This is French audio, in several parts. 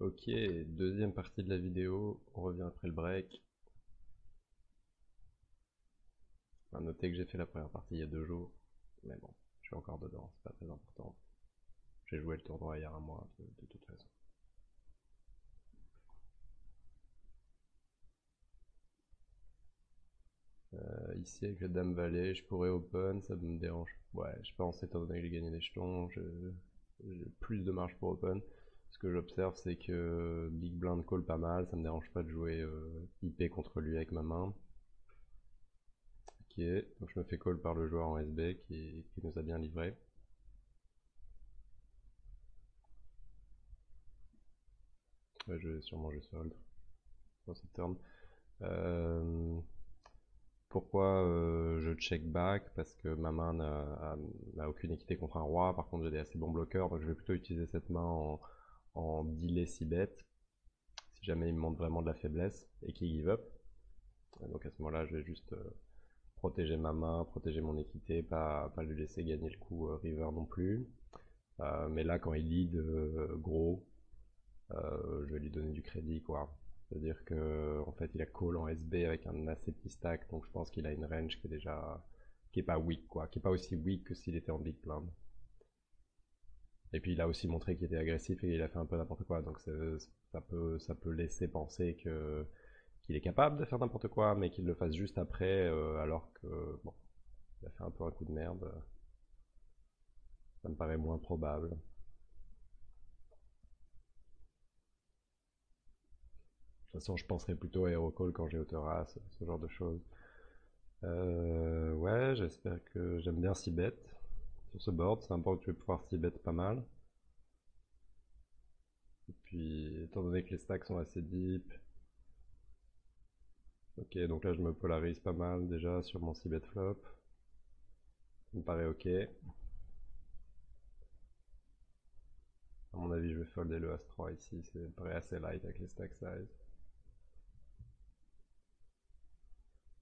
Ok, deuxième partie de la vidéo, on revient après le break. On va noter que j'ai fait la première partie il y a 2 jours, mais bon, je suis encore dedans, c'est pas très important. J'ai joué le tournoi il y a un mois, de toute façon. Ici avec la Dame Valet, je pourrais open, ça me dérange. Ouais, je pense étant donné que j'ai gagné des jetons, j'ai plus de marge pour open. Ce que j'observe, c'est que Big Blind call pas mal, ça me dérange pas de jouer IP contre lui avec ma main. Ok, donc je me fais call par le joueur en SB qui nous a bien livré. Ouais, je vais sûrement jouer solde dans cette turn. Euh, Pourquoi je check back? Parce que ma main n'a aucune équité contre un roi, par contre j'ai des assez bons bloqueurs, donc je vais plutôt utiliser cette main en delay 6 bêtes, si jamais il me montre vraiment de la faiblesse et qu'il give up. Donc à ce moment-là, je vais juste protéger ma main, protéger mon équité, pas lui laisser gagner le coup river non plus. Mais là, quand il lead gros, je vais lui donner du crédit, quoi. C'est-à-dire que en fait, il a call en SB avec un assez petit stack, donc je pense qu'il a une range qui est déjà qui est pas weak, quoi, qui est pas aussi weak que s'il était en big blind. Et puis il a aussi montré qu'il était agressif et il a fait un peu n'importe quoi, donc ça peut laisser penser que qu'il est capable de faire n'importe quoi, mais qu'il le fasse juste après, alors que bon, il a fait un peu un coup de merde. Ça me paraît moins probable. De toute façon, je penserais plutôt à Hero Call quand j'ai Autoras, ce genre de choses. Ouais, j'espère que j'aime bien 6 bet sur ce board. C'est un board où tu vas pouvoir 6 bet pas mal. Et puis, étant donné que les stacks sont assez deep. Ok, donc là je me polarise pas mal déjà sur mon 6 bet flop. Ça me paraît ok. À mon avis, je vais folder le As-3 ici. Ça me paraît assez light avec les stack size.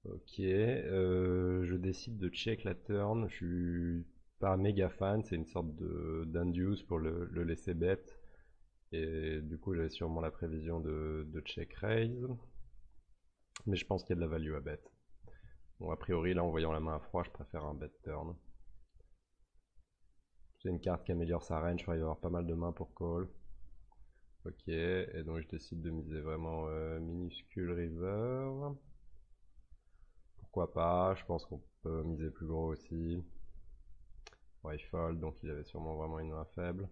Ok, je décide de check la turn. Je suis pas méga fan. C'est une sorte d'induce pour le laisser bet. Et du coup, j'avais sûrement la prévision de check raise. Mais je pense qu'il y a de la value à bet. Bon, a priori, là, en voyant la main à froid, je préfère un bet turn. J'ai une carte qui améliore sa range, il va y avoir pas mal de mains pour call. Ok, et donc je décide de miser vraiment minuscule river. Pourquoi pas, je pense qu'on peut miser plus gros aussi. Ouais, il fold, donc il avait sûrement vraiment une main faible.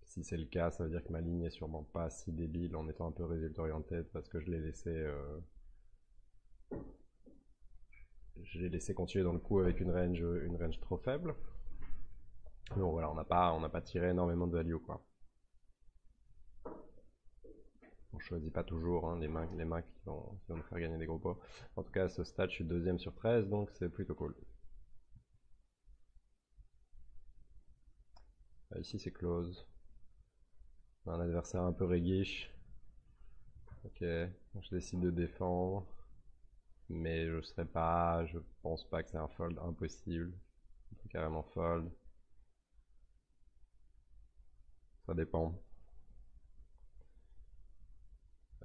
Si c'est le cas, ça veut dire que ma ligne est sûrement pas si débile en étant un peu result oriented parce que je l'ai laissé continuer dans le coup avec une range trop faible. Mais bon voilà, on n'a pas tiré énormément de value quoi. On choisit pas toujours hein, les mains qui vont nous faire gagner des gros pots. En tout cas, à ce stade, je suis deuxième sur 13, donc c'est plutôt cool. Ici, c'est close. Un adversaire un peu réguiche. Ok, donc je décide de défendre. Mais je pense pas que c'est un fold impossible. On peut carrément fold. Ça dépend.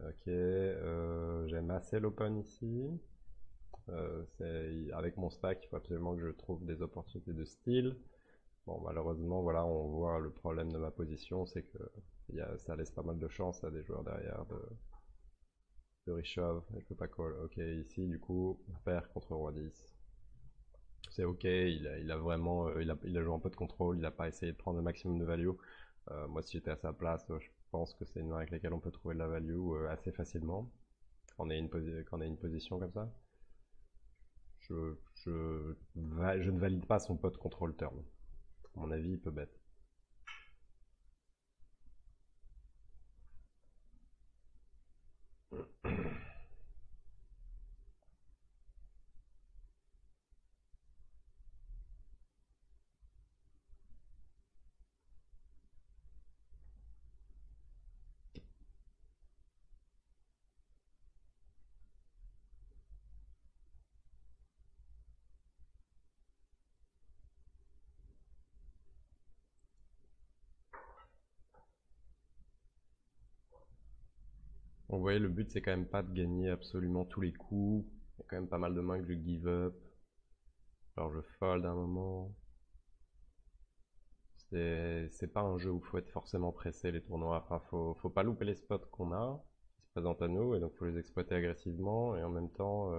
Ok, j'aime assez l'open ici. Avec mon stack, il faut absolument que je trouve des opportunités de style. Bon, malheureusement, voilà, on voit le problème de ma position, c'est que ça laisse pas mal de chance à des joueurs derrière de reshove. Je peux pas call. Ok, ici, du coup, paire contre roi 10. C'est ok, il a vraiment, il a joué un peu de contrôle, il a pas essayé de prendre le maximum de value. Moi, si j'étais à sa place, je pense que c'est une main avec laquelle on peut trouver de la value assez facilement quand on a une position comme ça. Je, je ne valide pas son pot control turn. À mon avis, il peut bet. Donc vous voyez, le but c'est quand même pas de gagner absolument tous les coups. Il y a quand même pas mal de mains que je give up. Alors je fold à un moment. C'est pas un jeu où il faut être forcément pressé les tournois. Enfin, faut pas louper les spots qu'on a, qui se présentent à nous, et donc faut les exploiter agressivement. Et en même temps,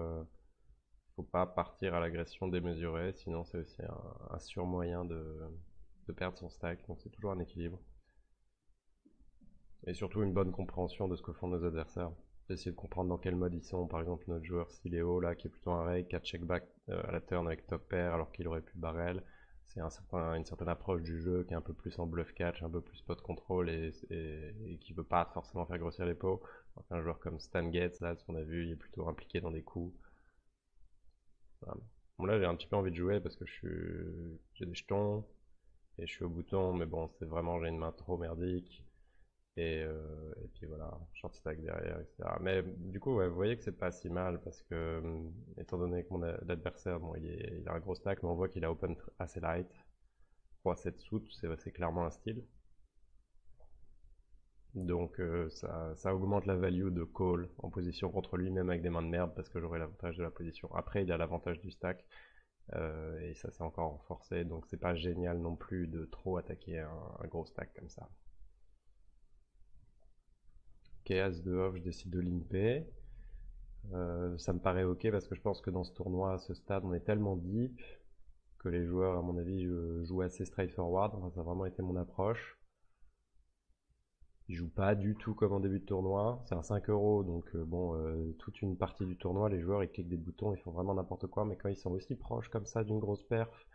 faut pas partir à l'agression démesurée, sinon c'est aussi un surmoyen de perdre son stack. Donc c'est toujours un équilibre. Et surtout une bonne compréhension de ce que font nos adversaires. Essayer de comprendre dans quel mode ils sont. Par exemple, notre joueur Siléo, là, qui est plutôt un rake, qui a check back à la turn avec top pair, alors qu'il aurait pu barrel. C'est une certaine approche du jeu qui est un peu plus en bluff catch, un peu plus pot control et qui veut pas forcément faire grossir les pots. Donc un joueur comme Stan Gates, là, ce qu'on a vu, il est plutôt impliqué dans des coups. Voilà. Bon, là, j'ai un petit peu envie de jouer parce que j'ai des jetons et je suis au bouton, mais bon, c'est vraiment, j'ai une main trop merdique. Et puis voilà, short stack derrière, etc. Mais du coup, ouais, vous voyez que c'est pas si mal parce que, étant donné que l'adversaire, bon, il a un gros stack, mais on voit qu'il a open assez light. 3-7 suit, c'est clairement un style. Donc ça augmente la value de call en position contre lui, même avec des mains de merde, parce que j'aurai l'avantage de la position. Après, il a l'avantage du stack, et ça c'est encore renforcé, donc c'est pas génial non plus de trop attaquer un gros stack comme ça. Ok, As de off, je décide de limper. Ça me paraît ok parce que je pense que dans ce tournoi, à ce stade, on est tellement deep que les joueurs, à mon avis, jouent assez straightforward. Enfin, ça a vraiment été mon approche. Ils jouent pas du tout comme en début de tournoi. C'est un 5 euros, donc bon, toute une partie du tournoi, les joueurs ils cliquent des boutons, ils font vraiment n'importe quoi. Mais quand ils sont aussi proches comme ça d'une grosse perf,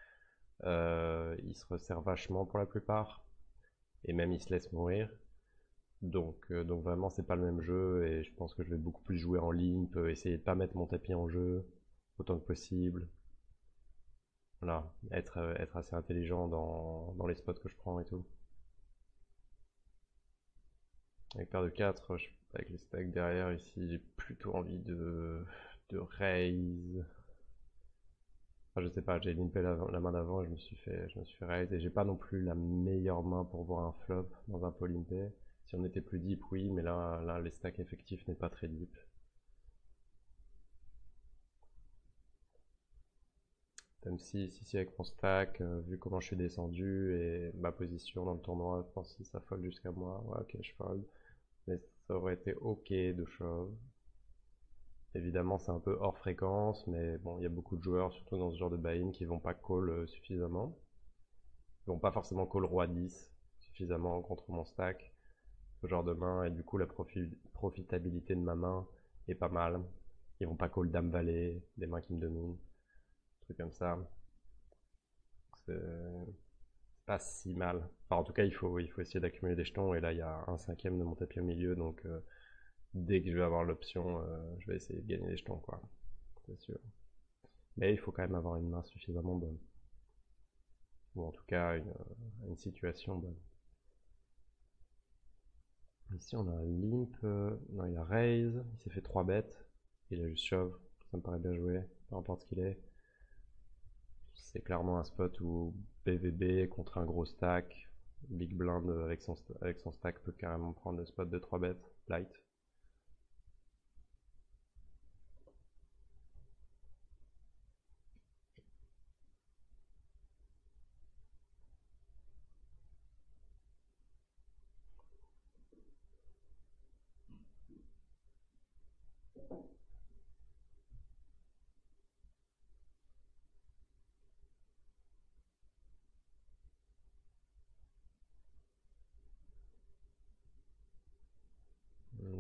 ils se resserrent vachement pour la plupart. Et même ils se laissent mourir. Donc vraiment c'est pas le même jeu et je pense que je vais beaucoup plus jouer en limp, essayer de pas mettre mon tapis en jeu autant que possible. Voilà, être assez intelligent dans les spots que je prends et tout. Avec paire de 4, avec les stacks derrière ici, j'ai plutôt envie de raise. Enfin, je sais pas, j'ai limpé la main d'avant et je me suis fait raise et j'ai pas non plus la meilleure main pour voir un flop dans un pot limpé. Si on était plus deep, oui, mais là les stacks effectifs n'est pas très deep. Même si avec mon stack, vu comment je suis descendu et ma position dans le tournoi, je pense que si ça fold jusqu'à moi, ouais, ok, je fold. Mais ça aurait été ok de shove. Évidemment, c'est un peu hors fréquence, mais bon, il y a beaucoup de joueurs, surtout dans ce genre de buy-in, qui vont pas call suffisamment. Ils vont pas forcément call roi 10 suffisamment contre mon stack, ce genre de main, et du coup, la profitabilité de ma main est pas mal. Ils vont pas call dame valet, des mains qui me dominent, trucs comme ça. C'est pas si mal. Enfin, en tout cas, il faut essayer d'accumuler des jetons. Et là, il y a un cinquième de mon tapis au milieu. Donc, dès que je vais avoir l'option, je vais essayer de gagner des jetons, quoi. C'est sûr. Mais il faut quand même avoir une main suffisamment bonne. Ou en tout cas, une situation bonne. Ici, on a un limp. Non, il a raise. Il s'est fait 3 bêtes. Il a juste shove. Ça me paraît bien joué. Peu importe ce qu'il est. C'est clairement un spot où BVB contre un gros stack, Big Blind avec son stack peut carrément prendre le spot de 3 bêtes, light.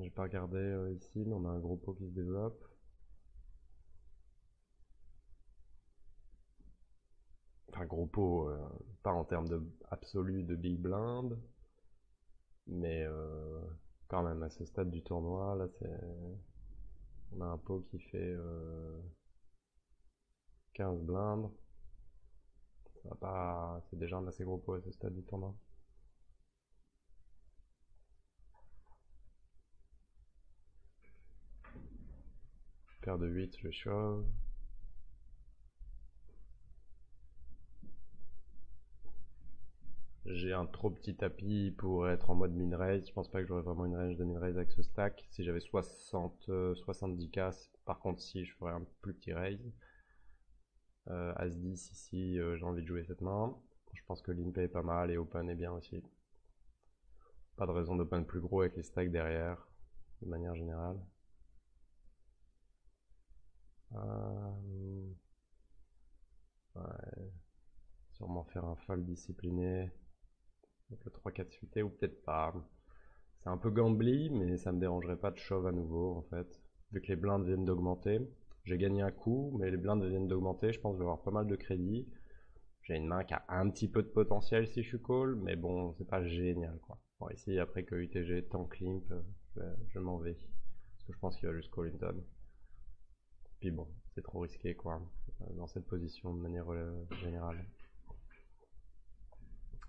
J'ai pas regardé ici, mais on a un gros pot qui se développe. Enfin, gros pot, pas en termes de absolu de Big Blind, mais quand même à ce stade du tournoi, là, on a un pot qui fait 15 blindes. Ça va pas, c'est déjà un assez gros pot à ce stade du tournoi. Paire de 8, je shove. J'ai un trop petit tapis pour être en mode min-raise. Je pense pas que j'aurais vraiment une range de min-raise avec ce stack. Si j'avais 70k, par contre, si je ferais un plus petit raise. As-10 ici, j'ai envie de jouer cette main. Je pense que l'imp est pas mal et open est bien aussi. Pas de raison d'open plus gros avec les stacks derrière, de manière générale. Ouais, sûrement faire un fold discipliné avec le 3-4 suité ou peut-être pas. C'est un peu gambly, mais ça me dérangerait pas de shove à nouveau en fait. Vu que les blindes viennent d'augmenter. J'ai gagné un coup, mais les blindes viennent d'augmenter. Je pense que je vais avoir pas mal de crédit. J'ai une main qui a un petit peu de potentiel si je suis call, mais bon, c'est pas génial quoi. Bon, ici, après que UTG tank limp, je m'en vais. Parce que je pense qu'il va juste call une tonne. Puis bon, c'est trop risqué quoi, dans cette position de manière générale.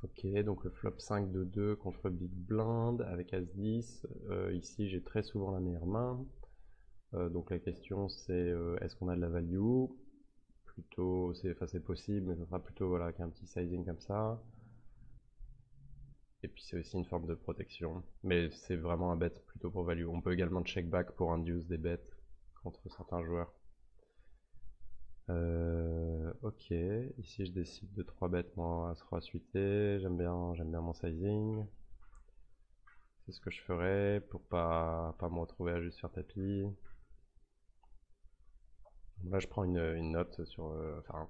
Ok, donc le flop 5 de 2 contre Big Blind avec As-10. Ici, j'ai très souvent la meilleure main. Donc la question c'est est-ce qu'on a de la value? Plutôt, c'est possible, mais ça sera plutôt voilà, avec un petit sizing comme ça. Et puis c'est aussi une forme de protection. Mais c'est vraiment un bet plutôt pour value. On peut également check back pour induce des bets contre certains joueurs. Ok, ici je décide de 3 bêtes moi à 3 suité. J'aime bien mon sizing. C'est ce que je ferais pour pas me retrouver à juste faire tapis. Là je prends une note sur, enfin,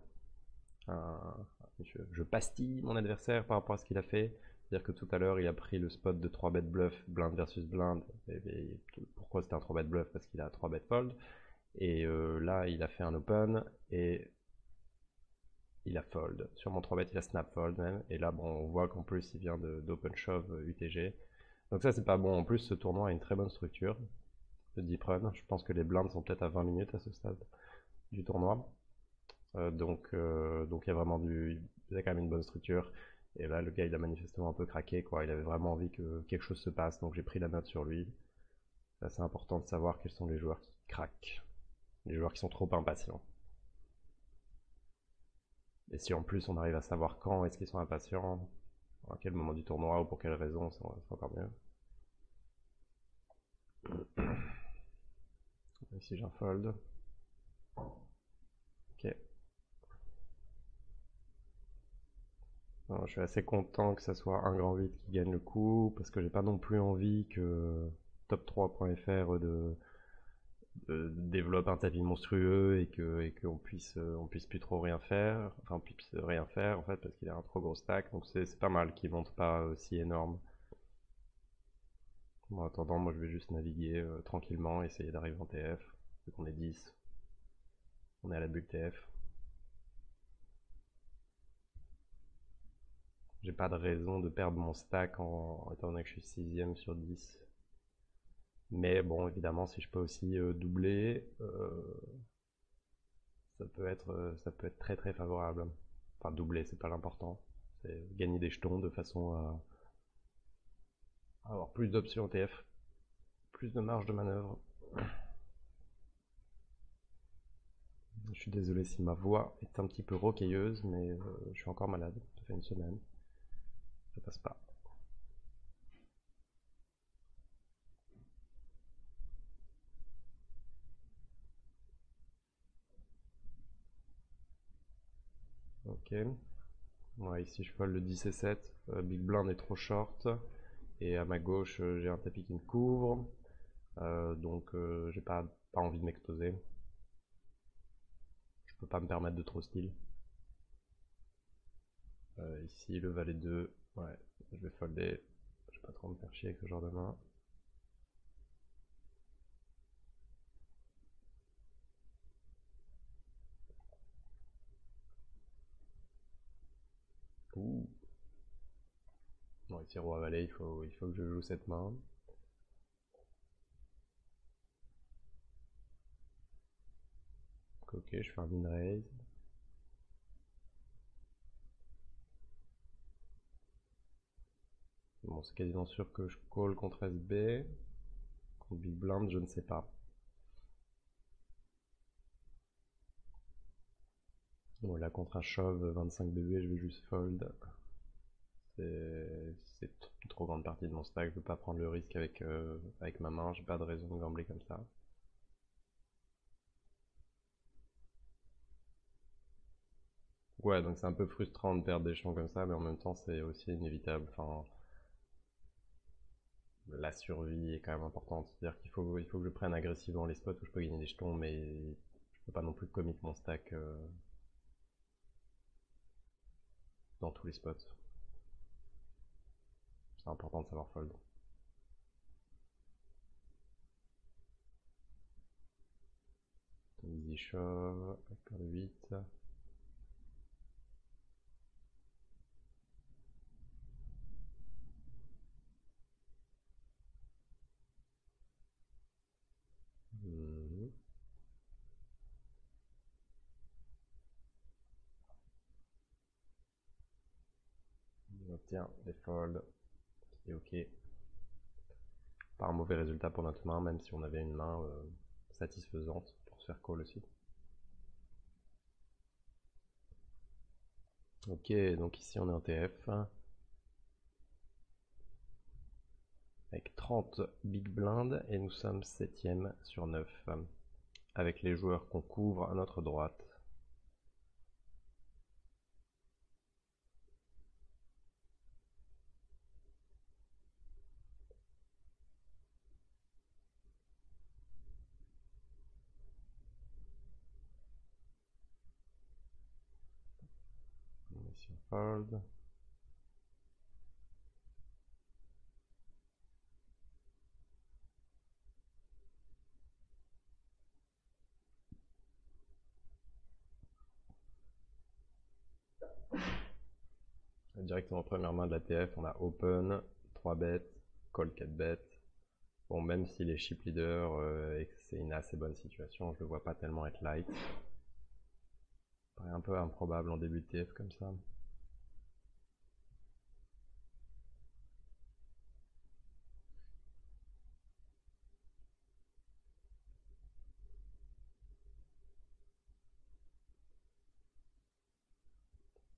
je pastille mon adversaire par rapport à ce qu'il a fait. C'est-à-dire que tout à l'heure il a pris le spot de 3 bêtes bluff, blind versus blind. Et pourquoi c'était un 3 bêtes bluff? Parce qu'il a 3 bêtes fold. Et là il a fait un open et il a fold. Sur mon 3 bet, il a snap fold même. Et là, bon, on voit qu'en plus, il vient d'open shove UTG. Donc ça, c'est pas bon. En plus, ce tournoi a une très bonne structure de deep run. Je pense que les blinds sont peut-être à 20 minutes à ce stade du tournoi. Donc il y a vraiment il y a quand même une bonne structure. Et là, le gars, il a manifestement un peu craqué, quoi. Il avait vraiment envie que quelque chose se passe. Donc j'ai pris la note sur lui. C'est assez important de savoir quels sont les joueurs qui craquent. Les joueurs qui sont trop impatients. Et si en plus on arrive à savoir quand est-ce qu'ils sont impatients, à quel moment du tournoi ou pour quelle raison, c'est encore mieux. Ici j'ai un fold. Ok. Alors, je suis assez content que ça soit un grand 8 qui gagne le coup, parce que j'ai pas non plus envie que top3.fr développe un tapis monstrueux et qu'on puisse plus trop rien faire, enfin on puisse rien faire en fait parce qu'il a un trop gros stack, donc c'est pas mal qu'il monte pas aussi énorme. Bon, en attendant, moi je vais juste naviguer tranquillement, essayer d'arriver en TF, vu qu'on est 10, on est à la bulle TF. J'ai pas de raison de perdre mon stack étant donné que je suis 6ème sur 10. Mais bon, évidemment, si je peux aussi doubler, ça peut être très très favorable. Enfin, doubler, c'est pas l'important. C'est gagner des jetons de façon à avoir plus d'options TF, plus de marge de manœuvre. Je suis désolé si ma voix est un petit peu rocailleuse, mais je suis encore malade. Ça fait une semaine. Ça passe pas. Ok. Ouais, ici je fold le 10 et 7. Big Blind est trop short. Et à ma gauche, j'ai un tapis qui me couvre. Donc j'ai pas envie de m'exposer. Je peux pas me permettre de trop style. Ici, le valet 2. Ouais, je vais folder. Je vais pas trop me faire chier avec ce genre de main. Ouh. Bon, ici, roi valet, il faut que je joue cette main. Ok, je fais un min raise. Bon, c'est quasiment sûr que je call contre SB. Contre Big Blind, je ne sais pas. Bon, là, contre un shove 25 BB, je vais juste fold. C'est une trop grande partie de mon stack, je veux pas prendre le risque avec ma main, j'ai pas de raison de gambler comme ça. Ouais, donc c'est un peu frustrant de perdre des champs comme ça, mais en même temps c'est aussi inévitable. Enfin, la survie est quand même importante. C'est-à-dire il faut que je prenne agressivement les spots où je peux gagner des jetons, mais je peux pas non plus commit mon stack dans tous les spots. C'est important de savoir fold. Easy shove, cœur de 8. Mhm. On obtient des folds, c'est ok. Pas un mauvais résultat pour notre main, même si on avait une main satisfaisante pour se faire call aussi. Ok, donc ici on est en TF. Avec 30 big blind et nous sommes 7ème sur 9. Avec les joueurs qu'on couvre à notre droite. Ici on fold. Directement première main de la TF, on a open, 3 bêtes, call 4 bêtes. Bon, même s'il est chip leader et que c'est une assez bonne situation, je le vois pas tellement être light. Ça paraît un peu improbable en début de TF comme ça.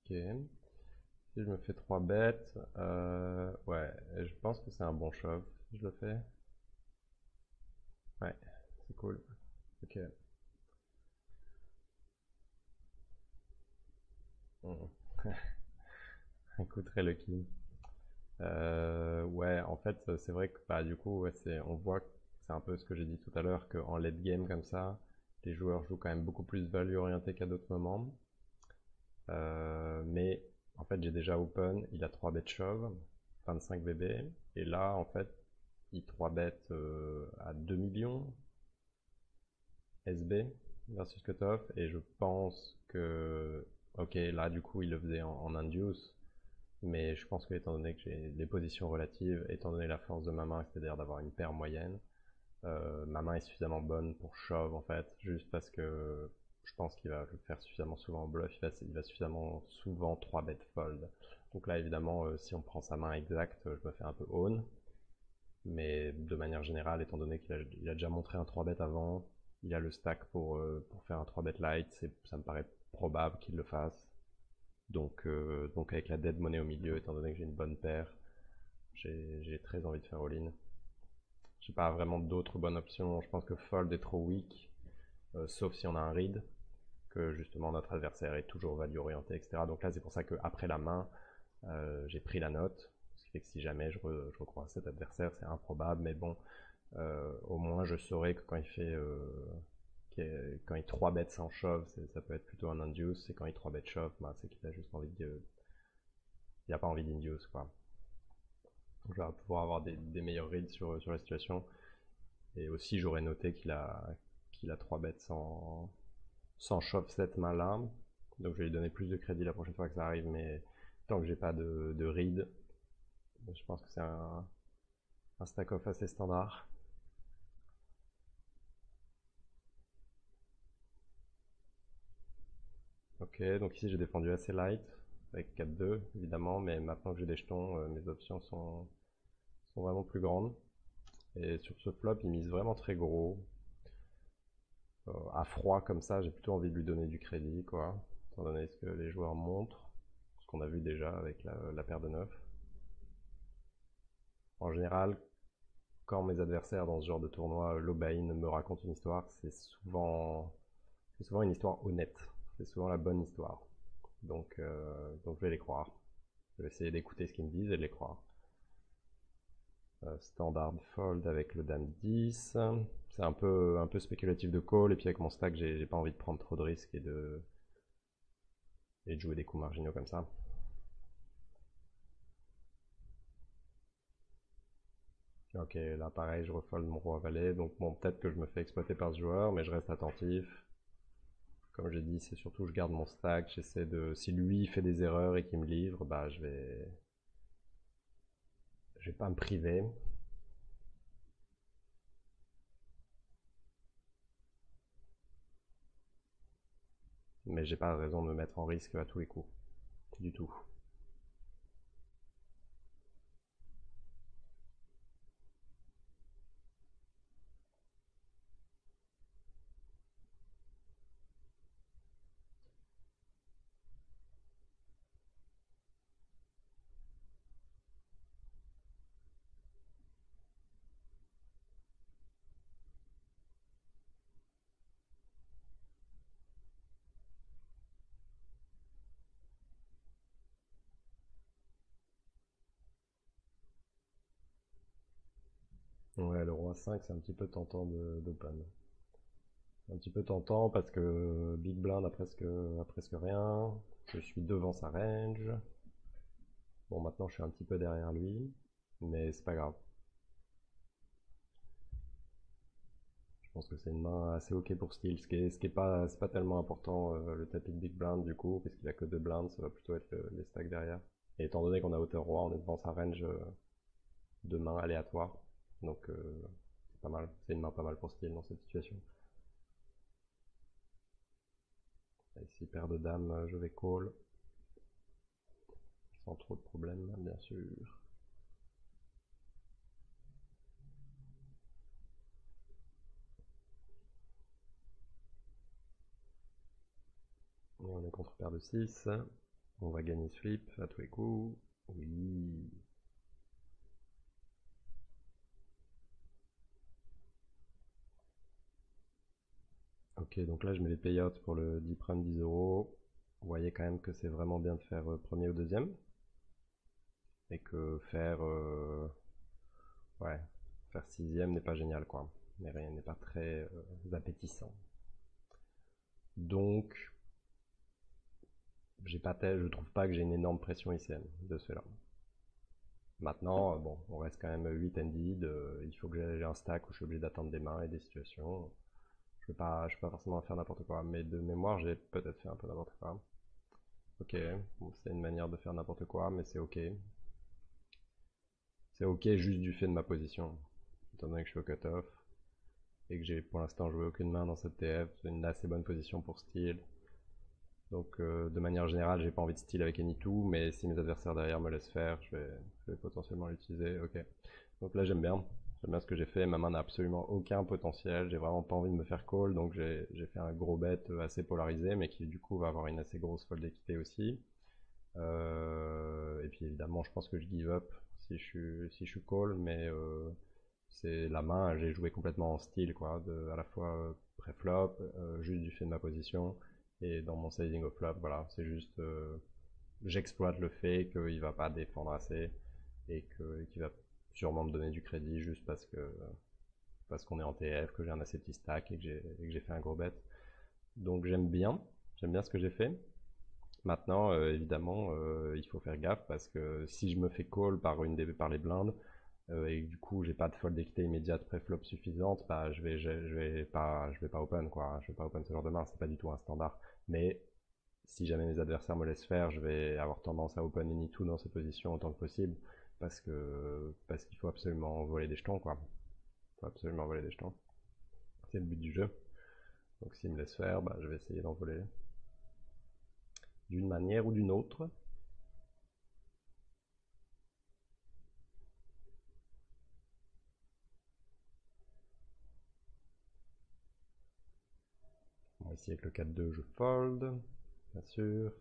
Ok. Si je me fais 3 bêtes, ouais, je pense que c'est un bon shove si je le fais. Ouais, c'est cool. Ok. Un coup très lucky. Ouais, en fait, c'est vrai que bah, du coup, ouais, on voit que c'est un peu ce que j'ai dit tout à l'heure, qu'en late game comme ça, les joueurs jouent quand même beaucoup plus value orienté qu'à d'autres moments. Mais en fait, j'ai déjà open, il a 3 bêtes shove, 25 VB, et là, en fait, il 3 bêtes à 2 millions SB versus cutoff, et je pense que, ok, là, du coup, il le faisait en induce, mais je pense que étant donné que j'ai des positions relatives, étant donné la force de ma main, c'est-à-dire d'avoir une paire moyenne, ma main est suffisamment bonne pour shove en fait, juste parce que je pense qu'il va le faire suffisamment souvent en bluff, il va suffisamment souvent 3 bet fold. Donc là évidemment, si on prend sa main exacte, je me fais un peu own, mais de manière générale, étant donné qu'il a déjà montré un 3 bet avant, il a le stack pour faire un 3 bet light, ça me paraît probable qu'il le fasse. Donc avec la dead money au milieu, étant donné que j'ai une bonne paire, j'ai très envie de faire all-in. J'ai pas vraiment d'autres bonnes options. Je pense que fold est trop weak, sauf si on a un read, que justement notre adversaire est toujours value orienté, etc. Donc là, c'est pour ça qu'après la main, j'ai pris la note. Ce qui fait que si jamais je recroise cet adversaire, c'est improbable, mais bon, au moins je saurais que quand il fait. Quand il 3 bet sans shove, ça peut être plutôt un induce, et quand il 3 bet shove, bah, c'est qu'il a juste envie de. Il a pas envie d'induce, quoi. Donc je vais pouvoir avoir des meilleurs reads sur la situation. Et aussi, j'aurais noté qu'il a 3 bêtes sans shove cette main-là. Donc je vais lui donner plus de crédit la prochaine fois que ça arrive, mais tant que j'ai pas de read, je pense que c'est un stack-off assez standard. Ok, donc ici j'ai défendu assez light, avec 4-2 évidemment, mais maintenant que j'ai des jetons, mes options sont vraiment plus grandes. Et sur ce flop, il mise vraiment très gros. À froid comme ça, j'ai plutôt envie de lui donner du crédit, quoi, étant donné ce que les joueurs montrent, ce qu'on a vu déjà avec la paire de 9. En général, quand mes adversaires dans ce genre de tournoi low buy-in me racontent une histoire, c'est souvent une histoire honnête. C'est souvent la bonne histoire. Donc je vais les croire. Je vais essayer d'écouter ce qu'ils me disent et de les croire. Standard fold avec le dame 10. C'est un peu spéculatif de call, et puis avec mon stack, j'ai pas envie de prendre trop de risques et de jouer des coups marginaux comme ça. Ok, là pareil, je refold mon roi valet, donc bon, peut-être que je me fais exploiter par ce joueur, mais je reste attentif. Comme j'ai dit, c'est surtout je garde mon stack, j'essaie de... Si lui fait des erreurs et qu'il me livre, bah je vais... Je vais pas me priver. Mais j'ai pas raison de me mettre en risque à tous les coups. Du tout. Ouais, le roi 5, c'est un petit peu tentant d'open. Un petit peu tentant parce que Big Blind a presque rien. Je suis devant sa range. Bon, maintenant je suis un petit peu derrière lui, mais c'est pas grave. Je pense que c'est une main assez ok pour style, ce qui est pas, c'est pas tellement important le tapis de Big Blind du coup, parce qu'il a que deux blinds, ça va plutôt être les stacks derrière. Et étant donné qu'on a hauteur roi, on est devant sa range de mains aléatoires, donc c'est pas mal, c'est une main pas mal pour style dans cette situation. Et si paire de dames, je vais call, sans trop de problèmes, bien sûr. Et on est contre paire de 6. On va gagner ce flip à tous les coups. Oui. Ok, donc là je mets les payouts pour le 10 prime 10 euros. Vous voyez quand même que c'est vraiment bien de faire premier ou deuxième. Et que faire, ouais, faire sixième n'est pas génial quoi. Mais rien n'est pas très appétissant. Donc, je trouve pas que j'ai une énorme pression ICM de cela. Maintenant, bon, on reste quand même 8 ended. Il faut que j'ai un stack où je suis obligé d'attendre des mains et des situations. Je vais pas forcément faire n'importe quoi, mais de mémoire, j'ai peut-être fait un peu n'importe quoi. Ok, bon, c'est une manière de faire n'importe quoi, mais c'est ok. C'est ok juste du fait de ma position. Étant donné que je suis au cutoff et que j'ai pour l'instant joué aucune main dans cette TF, c'est une assez bonne position pour steal. Donc de manière générale, j'ai pas envie de steal avec any two, mais si mes adversaires derrière me laissent faire, je vais potentiellement l'utiliser. Ok. Donc là j'aime bien. J'aime bien ce que j'ai fait. Ma main n'a absolument aucun potentiel. J'ai vraiment pas envie de me faire call, donc j'ai fait un gros bet assez polarisé, mais qui du coup va avoir une assez grosse fold d'équité aussi. Et puis évidemment, je pense que je give up si je suis call, mais c'est la main, j'ai joué complètement en style, quoi, à la fois pré-flop, juste du fait de ma position, et dans mon sizing au flop, voilà, c'est juste, j'exploite le fait qu'il va pas défendre assez, qu'il va sûrement me donner du crédit juste parce qu'on est en TF, que j'ai un assez petit stack et que j'ai fait un gros bet. Donc j'aime bien ce que j'ai fait. Maintenant, évidemment, il faut faire gaffe parce que si je me fais call par les blindes et que du coup j'ai pas de fold d'équité immédiate pré-flop suffisante, bah je vais pas open quoi. Je vais pas open ce genre de main, c'est pas du tout un standard. Mais si jamais mes adversaires me laissent faire, je vais avoir tendance à open any two dans ces positions autant que possible parce qu'il faut absolument voler des jetons quoi. Il faut absolument voler des jetons. C'est le but du jeu. Donc s'il me laisse faire, bah, je vais essayer d'en voler d'une manière ou d'une autre. Bon, ici avec le 4-2, je fold, bien sûr.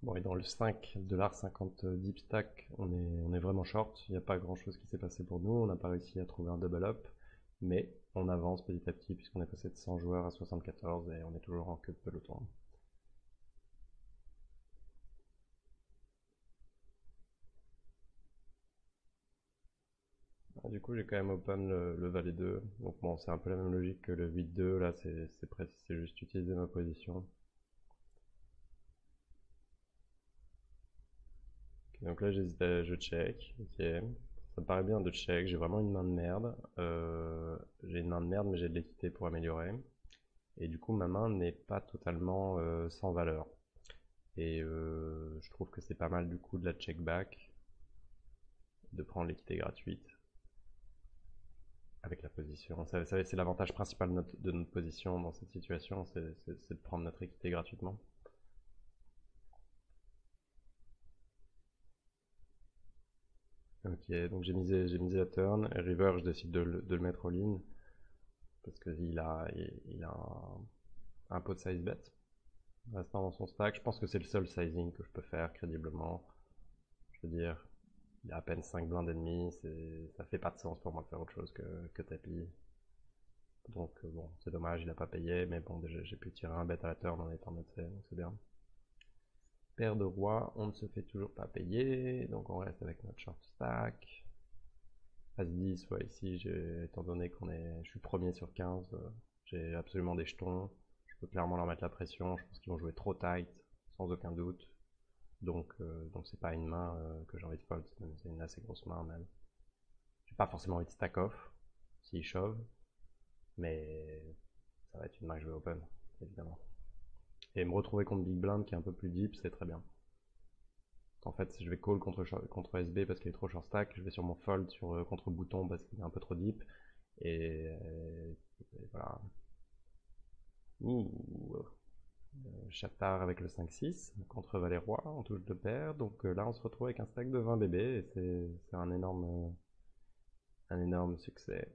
Bon, et dans le 5 $50 deep stack, on est vraiment short. Il n'y a pas grand chose qui s'est passé pour nous. On n'a pas réussi à trouver un double up. Mais on avance petit à petit puisqu'on est passé de 100 joueurs à 74 et on est toujours en queue de peloton. Ah, du coup, j'ai quand même open le valet 2. Donc bon, c'est un peu la même logique que le 8-2. Là, c'est juste utiliser ma position. Okay, donc là, j'hésitais, je check. Ok. Ça me paraît bien de check. J'ai vraiment une main de merde. J'ai une main de merde, mais j'ai de l'équité pour améliorer. Et du coup, ma main n'est pas totalement sans valeur. Et je trouve que c'est pas mal du coup de la check back, de prendre l'équité gratuite avec la position. C'est l'avantage principal de notre position dans cette situation, c'est de prendre notre équité gratuitement. Ok, donc j'ai misé la turn. Et river, je décide de le mettre all-in parce qu'il a un pot de size bet restant dans son stack. Je pense que c'est le seul sizing que je peux faire crédiblement. Je veux dire, il y a à peine 5 blindes ennemis, ça fait pas de sens pour moi de faire autre chose que tapis. Donc bon, c'est dommage, il a pas payé, mais bon, déjà j'ai pu tirer un bet à la turn en étant noté, donc c'est bien. Paire de roi, on ne se fait toujours pas payer, donc on reste avec notre short stack. As-10, ouais, ici, étant donné je suis premier sur 15, j'ai absolument des jetons. Je peux clairement leur mettre la pression, je pense qu'ils vont jouer trop tight, sans aucun doute. Donc c'est pas une main que j'ai envie de fold, c'est une assez grosse main même. J'ai pas forcément envie de stack off, s'ils shove, mais ça va être une main que je vais open, évidemment. Et me retrouver contre Big Blind qui est un peu plus deep, c'est très bien. En fait, si je vais call contre SB parce qu'il est trop short stack, je vais sûrement fold contre Bouton parce qu'il est un peu trop deep. Et voilà. Ouh, Chatard avec le 5-6 contre Valet-Roi en touche de paire. Donc là, on se retrouve avec un stack de 20 bébés et c'est un énorme succès.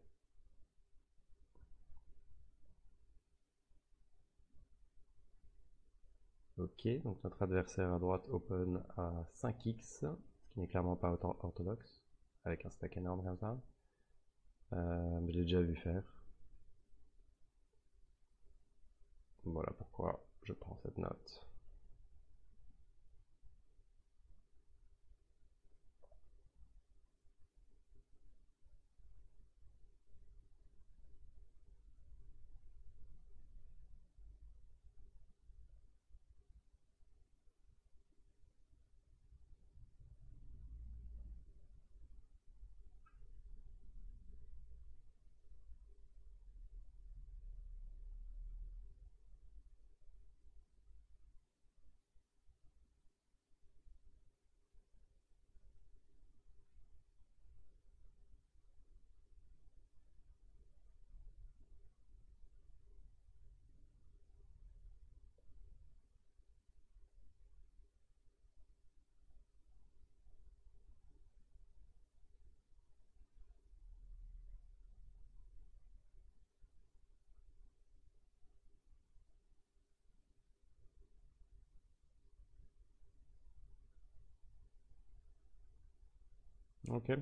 Ok, donc notre adversaire à droite open à 5x, ce qui n'est clairement pas orthodoxe, avec un stack énorme comme ça. Mais j'ai déjà vu faire. Voilà pourquoi je prends cette note. Ok.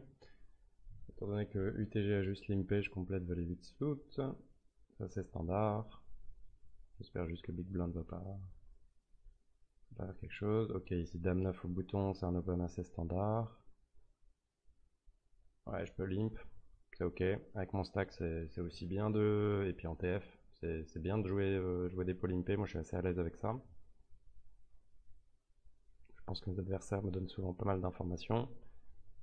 Étant donné que UTG a juste limpé, je complète valet 8 suit. Ça c'est standard. J'espère juste que Big Blind va pas faire quelque chose. Ok, ici Dame 9 au bouton, c'est un open assez standard. Ouais, je peux limp. C'est ok. Avec mon stack, c'est aussi bien de. Et puis en TF, c'est bien de jouer des pots limpés. Moi, je suis assez à l'aise avec ça. Je pense que mes adversaires me donnent souvent pas mal d'informations.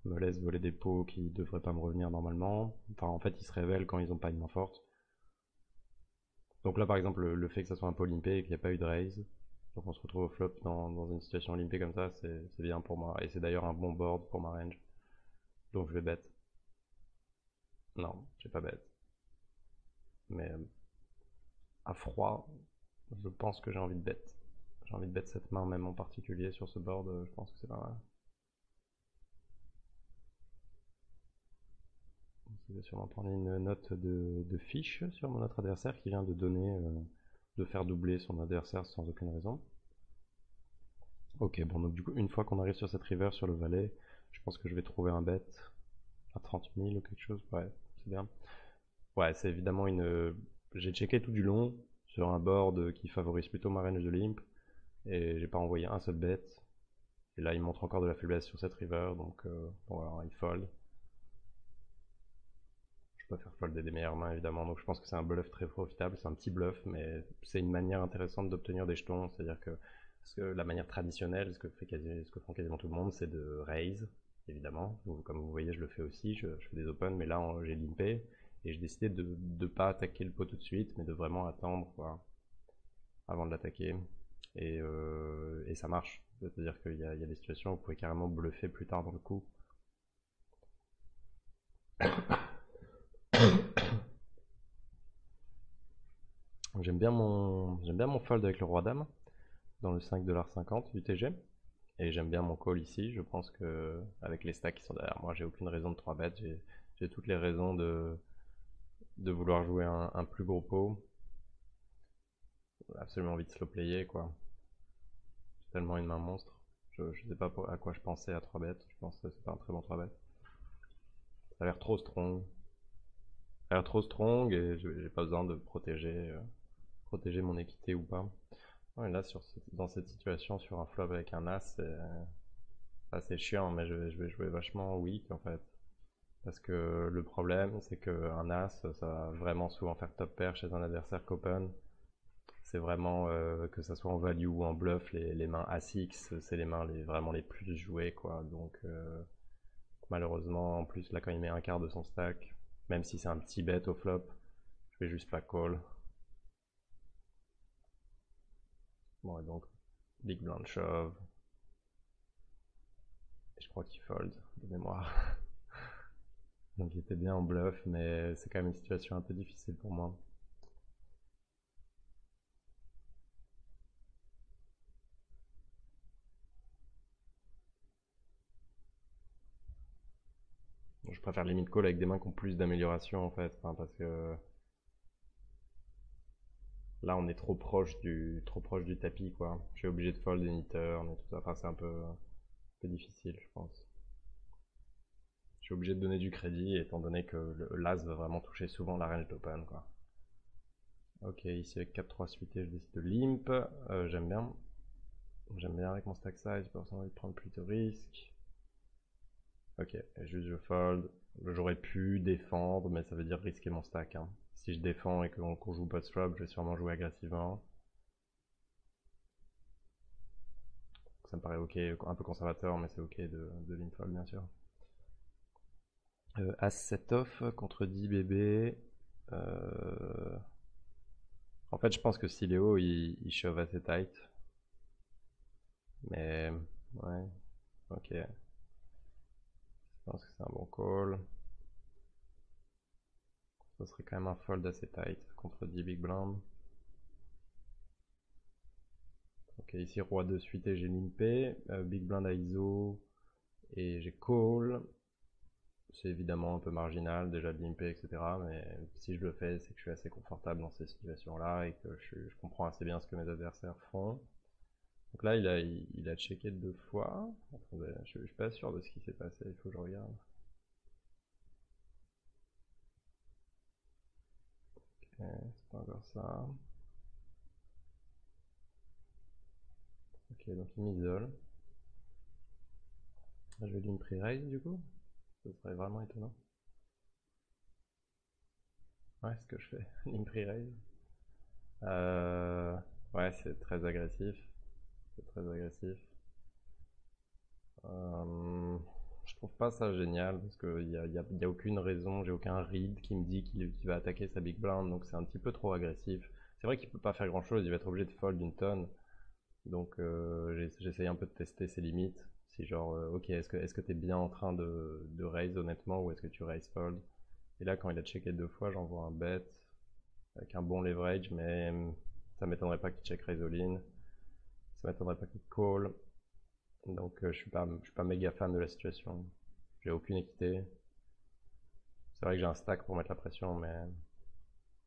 Me laissent voler des pots qui devraient pas me revenir normalement. Enfin, en fait, ils se révèlent quand ils ont pas une main forte. Donc là, par exemple, le fait que ça soit un pot limpé et qu'il n'y a pas eu de raise, donc on se retrouve au flop dans une situation limpée comme ça, c'est bien pour moi. Et c'est d'ailleurs un bon board pour ma range. Donc je vais bet. Non, j'ai pas bet. Mais à froid, je pense que j'ai envie de bet. J'ai envie de bet cette main même en particulier sur ce board, je pense que c'est pas mal. Je vais sûrement prendre une note de fiche sur mon autre adversaire qui vient de donner, de faire doubler son adversaire sans aucune raison. Ok, bon, donc du coup, une fois qu'on arrive sur cette river, sur le valet, je pense que je vais trouver un bet à 30 000 ou quelque chose. Ouais, c'est bien. Ouais, c'est évidemment une. J'ai checké tout du long sur un board qui favorise plutôt ma range de limp et j'ai pas envoyé un seul bet. Et là, il montre encore de la faiblesse sur cette river, donc bon, alors il fold. Je préfère folder des meilleures mains évidemment, donc je pense que c'est un bluff très profitable. C'est un petit bluff, mais c'est une manière intéressante d'obtenir des jetons. C'est-à-dire que, parce que la manière traditionnelle, ce que font quasiment tout le monde, c'est de raise, évidemment. Donc, comme vous voyez, je le fais aussi, je fais des open, mais là j'ai limpé et j'ai décidé de ne pas attaquer le pot tout de suite, mais de vraiment attendre quoi, avant de l'attaquer. Et ça marche. C'est-à-dire qu'il y a des situations où vous pouvez carrément bluffer plus tard dans le coup. J'aime bien mon fold avec le roi dame dans le 5,50$ UTG. Et j'aime bien mon call ici. Je pense que avec les stacks qui sont derrière moi, j'ai aucune raison de 3 bet. J'ai toutes les raisons de vouloir jouer un plus gros pot. Absolument envie de slow player quoi. J'ai tellement une main monstre. Je sais pas à quoi je pensais à 3 bet. Je pense que c'est pas un très bon 3 bet. Ça a l'air trop strong. Ça a l'air trop strong et j'ai pas besoin de protéger mon équité ou pas. Ouais, là, dans cette situation, sur un flop avec un as, c'est chiant, mais je vais jouer vachement weak en fait. Parce que le problème, c'est qu'un as, ça va vraiment souvent faire top pair chez un adversaire qu'open. C'est vraiment, que ça soit en value ou en bluff, les mains As-X, c'est les mains vraiment les plus jouées, quoi. Donc, malheureusement, en plus, là, quand il met un quart de son stack, même si c'est un petit bet au flop, je vais juste pas call. Bon, et donc, big blind shove. Et je crois qu'il fold, de mémoire. Donc, il était bien en bluff, mais c'est quand même une situation un peu difficile pour moi. Je préfère limit call avec des mains qui ont plus d'amélioration en fait, enfin, parce que là on est trop proche du tapis quoi. Je suis obligé de fold any turn et tout ça, enfin c'est un peu difficile je pense. Je suis obligé de donner du crédit étant donné que l'as va vraiment toucher souvent la range d'open quoi. Ok, ici avec 4-3 suité je décide de limp, j'aime bien. J'aime bien avec mon stack size, j'ai pas forcément envie de prendre plus de risques. Ok, et juste je fold. J'aurais pu défendre, mais ça veut dire risquer mon stack. Hein. Si je défends et qu'on joue post flop, je vais sûrement jouer agressivement. Ça me paraît ok, un peu conservateur, mais c'est ok de limp fold bien sûr. As 7 off contre 10 bébés. Euh, En fait, je pense que si Léo il shove assez tight. Mais ouais, ok. Je pense que c'est un bon call. Ça serait quand même un fold assez tight contre 10 big blind. Ok, ici roi de suite et j'ai limpé. Big blind à ISO et j'ai call. C'est évidemment un peu marginal déjà de limper, etc. Mais si je le fais, c'est que je suis assez confortable dans ces situations-là et que je comprends assez bien ce que mes adversaires font. Donc là, il a checké 2 fois. Attendez, je suis pas sûr de ce qui s'est passé, il faut que je regarde. Ok, c'est pas encore ça. Ok, donc il m'isole. Je vais limp pre-raise du coup. Ce serait vraiment étonnant. Ouais, ce que je fais. Limp pre-raise. Euh, ouais, c'est très agressif. C'est très agressif. Euh, je trouve pas ça génial parce qu'il y a aucune raison, j'ai aucun read qui me dit qu'il va attaquer sa big blind, donc c'est un petit peu trop agressif. C'est vrai qu'il peut pas faire grand chose, il va être obligé de fold une tonne, donc j'essaye un peu de tester ses limites. Si genre, ok, est-ce que t'es bien en train de raise honnêtement ou est-ce que tu raise fold? Et là, quand il a checké 2 fois, j'envoie un bet avec un bon leverage, mais ça m'étonnerait pas qu'il check raise all-in, ça m'étonnerait pas qu'il call. Donc je suis pas méga fan de la situation. J'ai aucune équité. C'est vrai que j'ai un stack pour mettre la pression, mais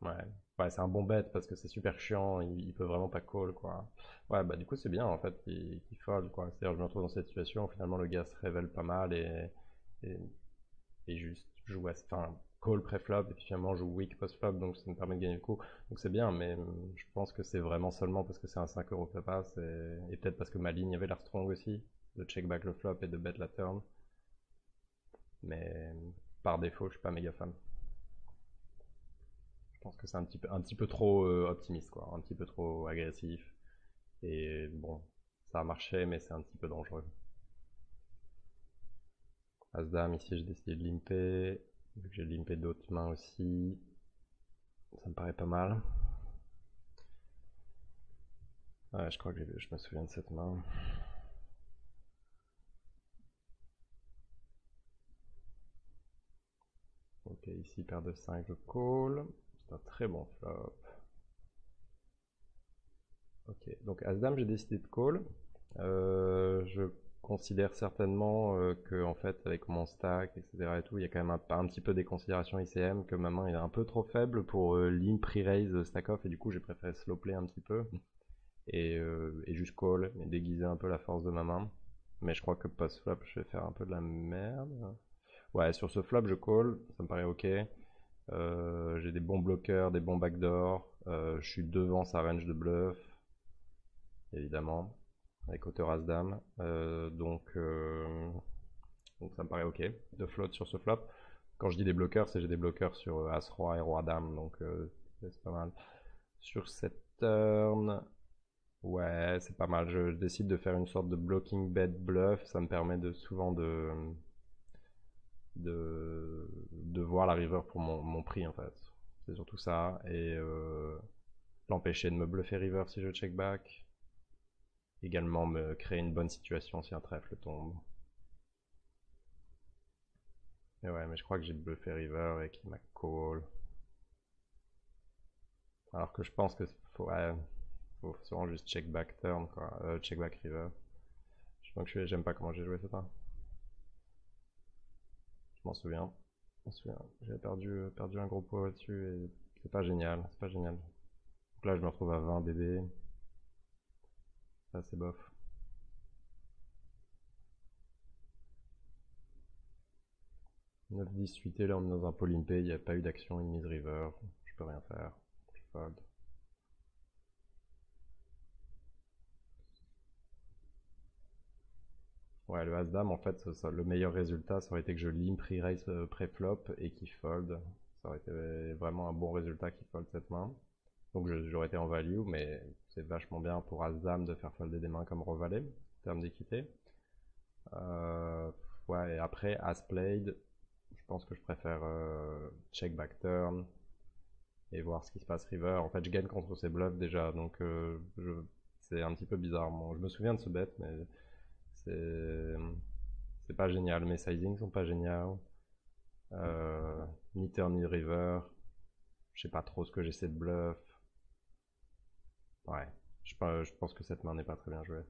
Ouais, ouais, c'est un bon bet parce que c'est super chiant, il peut vraiment pas call quoi. Ouais, bah du coup c'est bien en fait qu'il fold quoi. C'est-à-dire je me retrouve dans cette situation où finalement le gars se révèle pas mal et, et juste joue enfin call pré-flop et puis finalement joue weak post-flop donc ça me permet de gagner le coup. Donc c'est bien, mais je pense que c'est vraiment seulement parce que c'est un 5 euros que ça passe et peut-être parce que ma ligne avait l'air strong aussi, de check back le flop et de bet la turn. Mais par défaut, je suis pas méga fan. Je pense que c'est un petit peu trop optimiste, quoi, un petit peu trop agressif. Et bon, ça a marché, mais c'est un petit peu dangereux. As-Dame, ici j'ai décidé de limper. Vu que j'ai limpé d'autres mains aussi, ça me paraît pas mal. Ouais, je crois que je me souviens de cette main. Ok, ici paire de 5, je call. C'est un très bon flop. Ok, donc As-Dame, j'ai décidé de call. Je considère certainement que en fait avec mon stack, etc. et tout, il y a quand même un petit peu des considérations ICM, que ma main est un peu trop faible pour limp pre-raise stack off et du coup j'ai préféré slow play un petit peu et juste call et déguiser un peu la force de ma main. Mais je crois que post flop je vais faire un peu de la merde. Ouais, sur ce flop je call, ça me paraît ok. J'ai des bons bloqueurs, des bons backdoors. Je suis devant sa range de bluff, évidemment, avec hauteur As-Dame. Donc ça me paraît ok de float sur ce flop. Quand je dis des bloqueurs, c'est j'ai des bloqueurs sur As-Roi et Roi-Dame, donc c'est pas mal. Sur cette turn, ouais, c'est pas mal. Je décide de faire une sorte de blocking bet bluff. Ça me permet de souvent de voir la river pour mon prix en fait. C'est surtout ça. Et l'empêcher de me bluffer river si je check back. Également me créer une bonne situation si un trèfle tombe. Et ouais, mais je crois que j'ai bluffé river et qu'il m'a call. Alors que je pense que ouais, faut souvent juste check back turn quoi, check back river. Donc j'aime pas comment j'ai joué cette main. Je m'en souviens. Je m'en souviens. J'ai perdu un gros pot là-dessus et c'est pas génial, c'est pas génial. Donc là je me retrouve à 20 DD. Ça c'est bof. 9-10 suité, là on est dans un pot limpé, il n'y a pas eu d'action, une mise river, je peux rien faire. Je fold. Ouais, le As-Dame, en fait, le meilleur résultat, ça aurait été que je limp pre-raise pré-flop et qu'il fold. Ça aurait été vraiment un bon résultat qu'il fold cette main. Donc j'aurais été en value, mais c'est vachement bien pour As-Dame de faire folder des mains comme Revalet, en termes d'équité. Euh, ouais, et après, As-Played, je pense que je préfère check back turn et voir ce qui se passe river. En fait, je gagne contre ces bluffs déjà, donc c'est un petit peu bizarre. Bon, je me souviens de ce bet, mais c'est c'est pas génial. Mes sizings sont pas géniaux. Ni turn ni river. Je sais pas trop ce que j'essaie de bluff. Ouais, je pense que cette main n'est pas très bien jouée.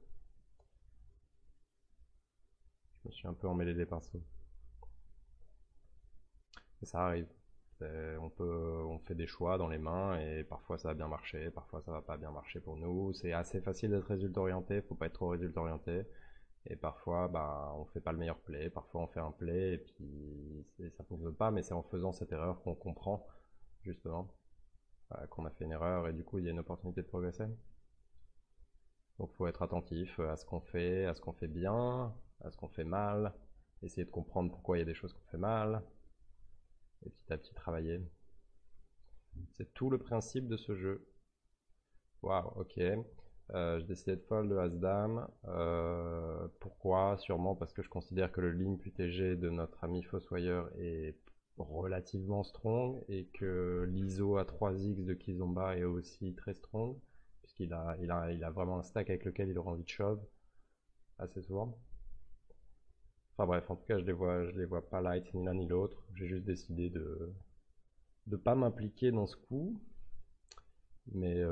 Je me suis un peu emmêlé les pinceaux. Mais ça arrive. On fait des choix dans les mains et parfois ça va bien marcher, parfois ça va pas bien marcher pour nous. C'est assez facile d'être résultat orienté, faut pas être trop résultat orienté. Et parfois, bah, on fait pas le meilleur play, parfois on fait un play et puis ça fonctionne pas, mais c'est en faisant cette erreur qu'on comprend justement qu'on a fait une erreur et du coup il y a une opportunité de progresser. Donc faut être attentif à ce qu'on fait, à ce qu'on fait bien, à ce qu'on fait mal, essayer de comprendre pourquoi il y a des choses qu'on fait mal et petit à petit travailler. C'est tout le principe de ce jeu. Waouh, ok. J'ai décidé de fold le As-Dame. Pourquoi? Sûrement parce que je considère que le limp UTG de notre ami Fossoyeur est relativement strong et que l'ISO à 3x de Kizomba est aussi très strong il a vraiment un stack avec lequel il aura envie de shove assez souvent. Enfin bref, en tout cas, je les vois pas light ni l'un ni l'autre. J'ai juste décidé de pas m'impliquer dans ce coup, mais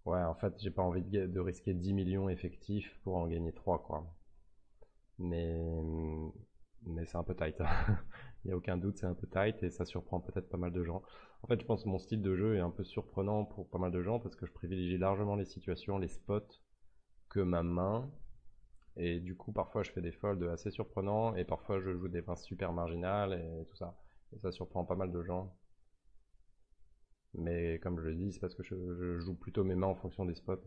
ouais, en fait, j'ai pas envie de risquer 10 millions effectifs pour en gagner 3 quoi. Mais mais c'est un peu tight. Il n'y a aucun doute, c'est un peu tight et ça surprend peut-être pas mal de gens. En fait, je pense que mon style de jeu est un peu surprenant pour pas mal de gens parce que je privilégie largement les situations, les spots que ma main. Et du coup, parfois, je fais des folds assez surprenants et parfois, je joue des mains super marginales et tout ça. Et ça surprend pas mal de gens. Mais comme je le dis, c'est parce que je joue plutôt mes mains en fonction des spots.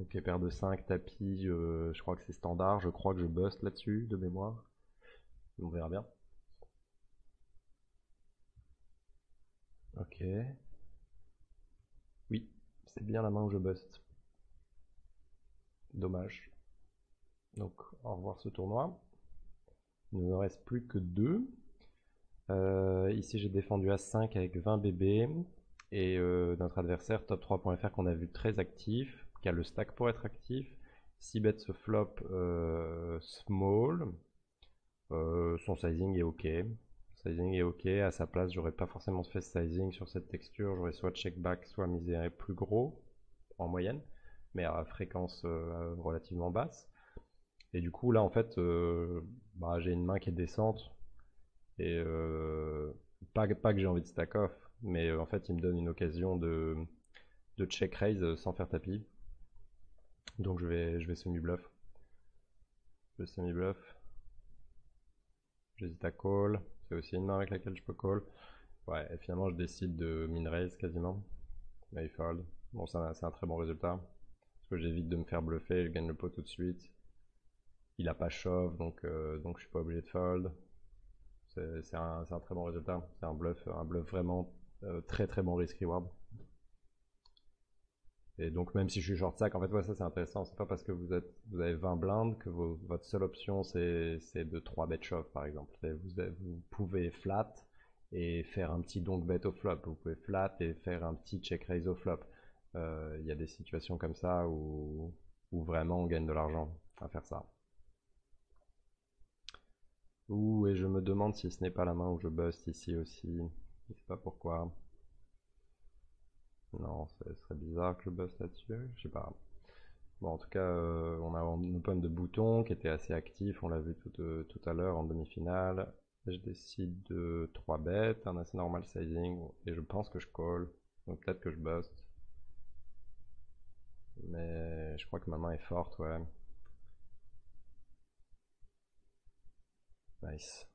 Ok, paire de 5 tapis, je crois que c'est standard. Je crois que je bust là-dessus, de mémoire. On verra bien. Ok. Oui, c'est bien la main où je bust. Dommage. Donc, au revoir ce tournoi. Il ne me reste plus que 2. Ici, j'ai défendu à 5 avec 20 bébés. Et notre adversaire, top3.fr, qu'on a vu très actif, qui a le stack pour être actif. 6 bêtes ce flop small. Son sizing est ok. Sizing est ok. À sa place, j'aurais pas forcément fait ce sizing sur cette texture. J'aurais soit check back, soit misé plus gros en moyenne, mais à fréquence relativement basse. Et du coup, là, en fait, bah, j'ai une main qui est décente. Et pas que j'ai envie de stack off, mais en fait, il me donne une occasion de check raise sans faire tapis. Donc je vais semi-bluff. Je semi-bluff. J'hésite à call. C'est aussi une main avec laquelle je peux call. Ouais, et finalement, je décide de min raise quasiment. Mais il fold. Bon, c'est un très bon résultat. Parce que j'évite de me faire bluffer, je gagne le pot tout de suite. Il a pas shove, donc je suis pas obligé de fold. C'est un très bon résultat. C'est un bluff vraiment très très bon risk reward. Et donc même si je suis short stack, en fait ouais, ça c'est intéressant. C'est pas parce que vous avez 20 blindes que votre seule option c'est de 3 bet shove par exemple. Vous pouvez flat et faire un petit donk bet au flop. Vous pouvez flat et faire un petit check raise au flop. Il y a des situations comme ça où vraiment on gagne de l'argent à faire ça. Ouh, et je me demande si ce n'est pas la main où je bust ici aussi. Je sais pas pourquoi. Non, ce serait bizarre que je bust là-dessus. Je sais pas. Bon, en tout cas, on a un open de bouton qui était assez actif. On l'a vu tout à l'heure en demi-finale. Je décide de 3 bêtes, un assez normal sizing. Et je pense que je call. Donc peut-être que je bust. Mais je crois que ma main est forte, ouais. Nice.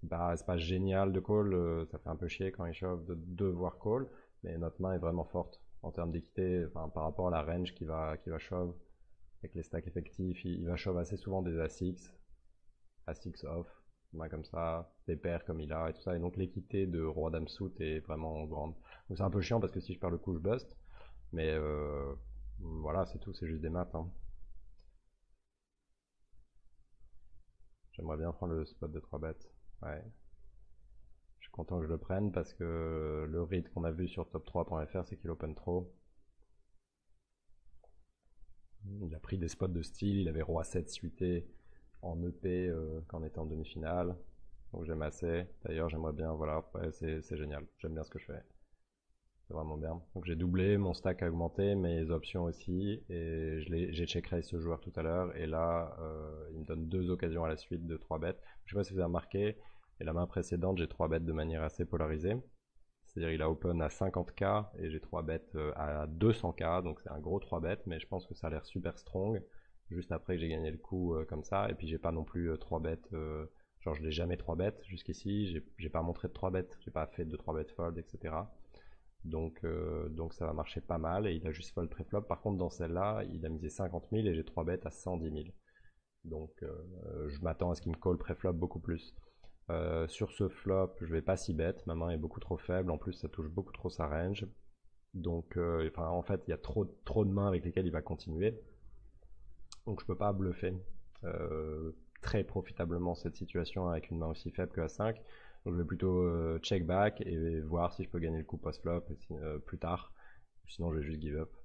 Bah, c'est pas génial de call, ça fait un peu chier quand il shove de devoir call, mais notre main est vraiment forte en termes d'équité, enfin, par rapport à la range qui va shove, avec les stacks effectifs, il va shove assez souvent des A6, A6 off, des mains comme ça, des paires comme il a et tout ça, et donc l'équité de roi dame suit est vraiment grande. Donc c'est un peu chiant parce que si je perds le coup je bust, mais voilà c'est tout, c'est juste des maths. Hein. J'aimerais bien prendre le spot de 3 bêtes, ouais. Je suis content que je le prenne parce que le read qu'on a vu sur top3.fr c'est qu'il open trop. Il a pris des spots de style, il avait roi 7 suité en EP quand on était en demi-finale. Donc j'aime assez. D'ailleurs j'aimerais bien, voilà, ouais, c'est génial. J'aime bien ce que je fais. C'est vraiment bien. Donc j'ai doublé, mon stack a augmenté, mes options aussi. Et j'ai check raise ce joueur tout à l'heure. Et là, il me donne 2 occasions à la suite de 3 bêtes. Je sais pas si vous avez remarqué. Et la main précédente, j'ai 3 bêtes de manière assez polarisée. C'est-à-dire il a open à 50k et j'ai 3 bêtes à 200k, donc c'est un gros 3 bêtes, mais je pense que ça a l'air super strong. Juste après que j'ai gagné le coup comme ça, et puis j'ai pas non plus 3 bêtes, genre je l'ai jamais 3 bêtes jusqu'ici, j'ai pas montré de 3 bêtes, j'ai pas fait de 3 bêtes fold, etc. Donc ça va marcher pas mal, et il a juste fold préflop. Par contre dans celle-là, il a misé 50 000 et j'ai 3 bêtes à 110 000. Donc je m'attends à ce qu'il me call préflop beaucoup plus. Sur ce flop, je vais pas si bête, ma main est beaucoup trop faible, en plus ça touche beaucoup trop sa range. Donc enfin, en fait il y a trop de mains avec lesquelles il va continuer. Donc je peux pas bluffer très profitablement cette situation avec une main aussi faible que A5. Donc je vais plutôt check back et voir si je peux gagner le coup post-flop plus tard. Sinon je vais juste give up.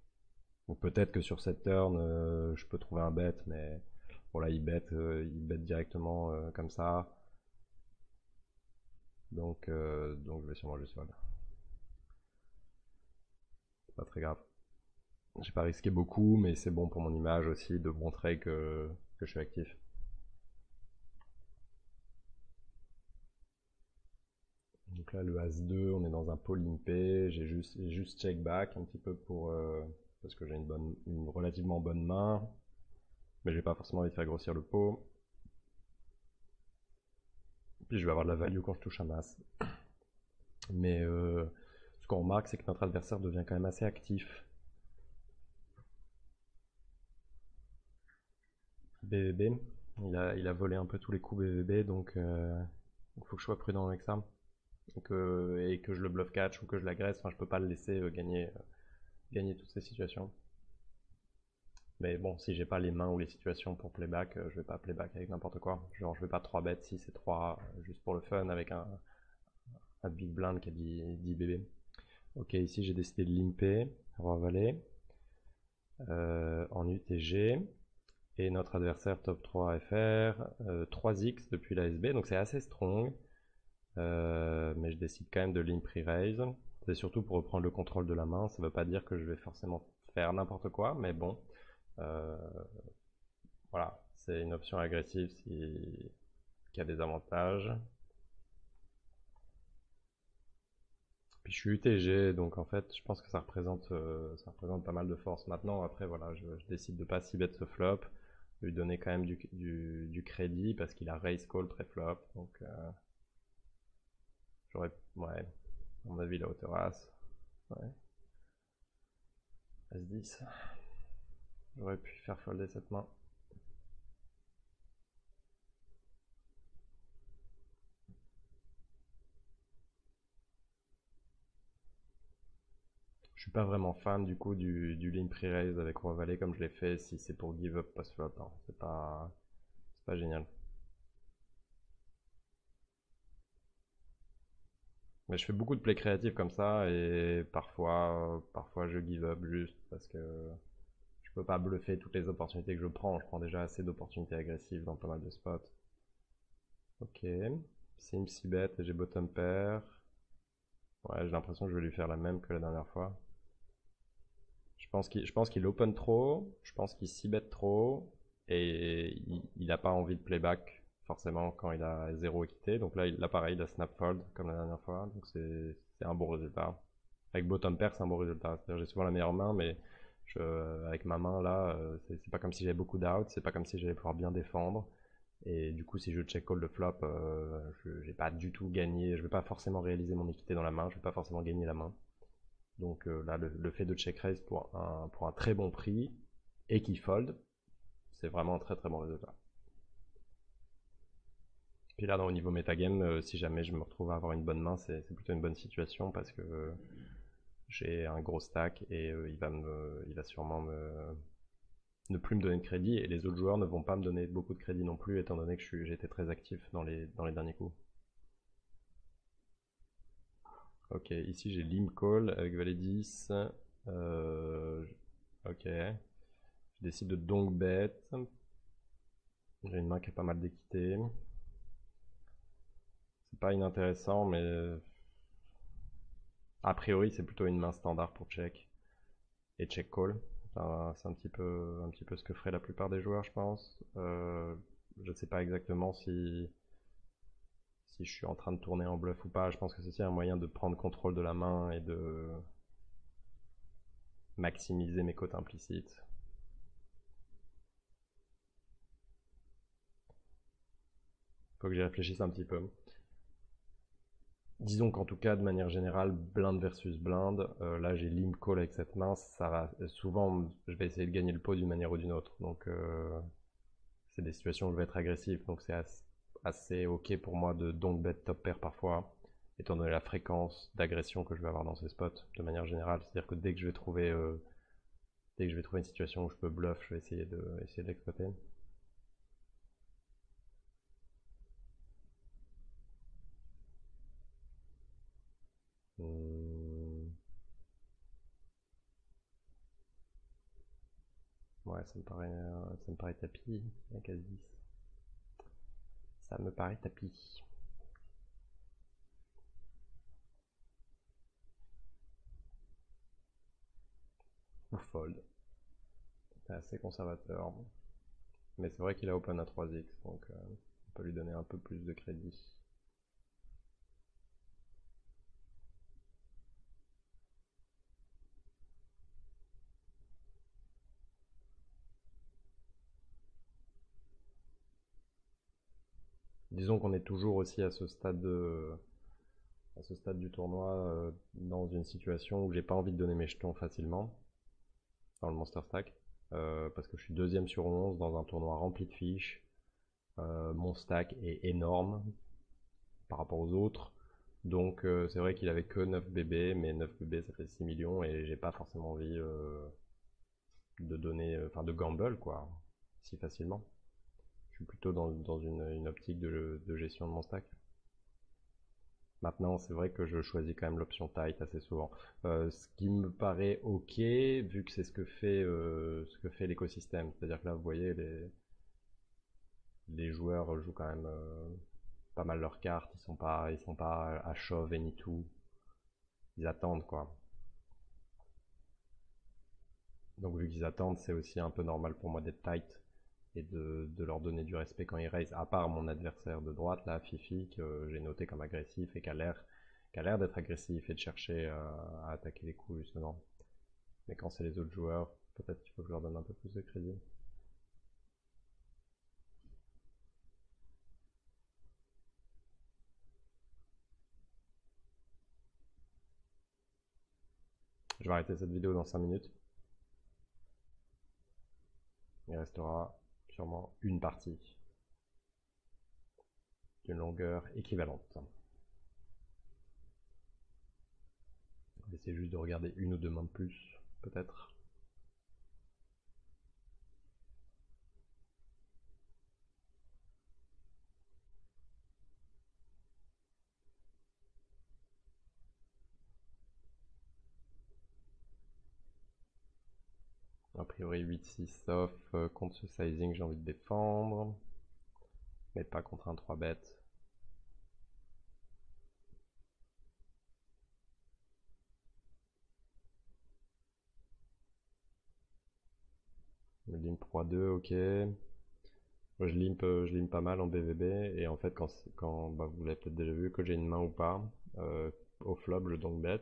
Donc peut-être que sur cette turn je peux trouver un bet, mais bon là il bet directement comme ça. Donc je vais sûrement juste fold. C'est pas très grave. J'ai pas risqué beaucoup, mais c'est bon pour mon image aussi de montrer que je suis actif. Donc là, le As-2, on est dans un pot limpé. J'ai juste check back un petit peu parce que j'ai une relativement bonne main, mais j'ai pas forcément envie de faire grossir le pot. Puis je vais avoir de la value quand je touche un As. Mais ce qu'on remarque, c'est que notre adversaire devient quand même assez actif. BVB, il a volé un peu tous les coups BVB, donc il faut que je sois prudent avec ça. Et que je le bluff catch ou que je l'agresse, enfin je peux pas le laisser gagner toutes ces situations. Mais bon, si j'ai pas les mains ou les situations pour playback, je vais pas playback avec n'importe quoi. Genre je vais pas 3 bêtes si c'est 3 juste pour le fun avec un big blind qui a 10 bébés. Ok, ici j'ai décidé de limper, roi valet, en UTG. Et notre adversaire top 3 FR, 3x depuis la SB, donc c'est assez strong. Mais je décide quand même de limp pre-raise. C'est surtout pour reprendre le contrôle de la main. Ça veut pas dire que je vais forcément faire n'importe quoi, mais bon. Euh, voilà, c'est une option agressive qui a des avantages. Puis je suis UTG, donc en fait, je pense que ça représente pas mal de force. Maintenant, après, voilà, je décide de pas si bet ce flop, de lui donner quand même du crédit parce qu'il a raise call pré-flop. Donc, ouais, à mon avis, la hauteur As. Ouais. As-10. J'aurais pu faire folder cette main. Je suis pas vraiment fan du coup du limp pre-raise avec Roi Valet comme je l'ai fait si c'est pour give up post-flop. Hein. C'est pas génial. Mais je fais beaucoup de plays créatifs comme ça et parfois je give up juste parce que je peux pas bluffer toutes les opportunités que je prends. Je prends déjà assez d'opportunités agressives dans pas mal de spots. Ok. Sim 6 bet et j'ai bottom pair. Ouais, j'ai l'impression que je vais lui faire la même que la dernière fois. Je pense qu'il open trop, je pense qu'il s'y bet trop, et il a pas envie de playback forcément quand il a zéro équité. Donc là pareil, il a snap fold comme la dernière fois, donc c'est un bon résultat. Avec bottom pair, c'est un bon résultat. C'est-à-dire j'ai souvent la meilleure main, mais avec ma main là, c'est pas comme si j'avais beaucoup d'out, c'est pas comme si j'allais pouvoir bien défendre. Et du coup, si je check call le flop, j'ai pas du tout gagné. Je vais pas forcément réaliser mon équité dans la main, je vais pas forcément gagner la main. Donc là, le fait de check raise pour un très bon prix et qui fold, c'est vraiment un très très bon résultat. Puis là, au niveau metagame, si jamais je me retrouve à avoir une bonne main, c'est plutôt une bonne situation parce que j'ai un gros stack et il va sûrement ne plus me donner de crédit et les autres joueurs ne vont pas me donner beaucoup de crédit non plus étant donné que j'ai été très actif dans les derniers coups. Ok, ici j'ai limp call avec valet 10. Ok, je décide de donk bet. J'ai une main qui a pas mal d'équité. C'est pas inintéressant, mais a priori c'est plutôt une main standard pour check et check call. Enfin, c'est un petit peu ce que feraient la plupart des joueurs, je pense. Je sais pas exactement si je suis en train de tourner en bluff ou pas. Je pense que c'est aussi un moyen de prendre contrôle de la main et de maximiser mes cotes implicites. Faut que j'y réfléchisse un petit peu. Disons qu'en tout cas, de manière générale, blind versus blind, là j'ai limp call avec cette main, ça va, souvent je vais essayer de gagner le pot d'une manière ou d'une autre. Donc c'est des situations où je vais être agressif, donc c'est assez ok pour moi de don't bet top pair parfois, étant donné la fréquence d'agression que je vais avoir dans ces spots de manière générale. C'est-à-dire que dès que je vais trouver une situation où je peux bluff, je vais essayer de l'exploiter. Hmm. Ouais, ça me paraît tapis, avec As-10. Ça me paraît tapis. fold. C'est assez conservateur. Mais c'est vrai qu'il a open à 3x, donc on peut lui donner un peu plus de crédit. Disons qu'on est toujours aussi à ce stade du tournoi dans une situation où j'ai pas envie de donner mes jetons facilement dans le Monster Stack parce que je suis deuxième sur 11 dans un tournoi rempli de fiches. Mon stack est énorme par rapport aux autres. Donc c'est vrai qu'il avait que 9 bébés, mais 9 bébés ça fait 6 millions et j'ai pas forcément envie de donner, enfin de gamble quoi, si facilement. Je suis plutôt dans une optique de gestion de mon stack. Maintenant, c'est vrai que je choisis quand même l'option tight assez souvent. Ce qui me paraît ok, vu que c'est ce que fait l'écosystème. C'est-à-dire que là, vous voyez, les joueurs jouent quand même pas mal leurs cartes. Ils sont pas à shove et ni tout. Ils attendent quoi. Donc vu qu'ils attendent, c'est aussi un peu normal pour moi d'être tight et de leur donner du respect quand ils raise. À part mon adversaire de droite, là, Fifi, que j'ai noté comme agressif et qui a l'air d'être agressif et de chercher à attaquer les coups justement. Mais quand c'est les autres joueurs, peut-être qu'il faut que je leur donne un peu plus de crédit. Je vais arrêter cette vidéo dans 5 minutes. Il restera sûrement une partie d'une longueur équivalente. On va essayer juste de regarder une ou deux mains de plus, peut-être. A priori 8-6 off, contre ce sizing j'ai envie de défendre, mais pas contre un 3 bet. Le limp roi 2, ok. Moi je limp pas mal en BVB, et en fait quand bah, vous l'avez peut-être déjà vu, que j'ai une main ou pas, au flop je donc bet.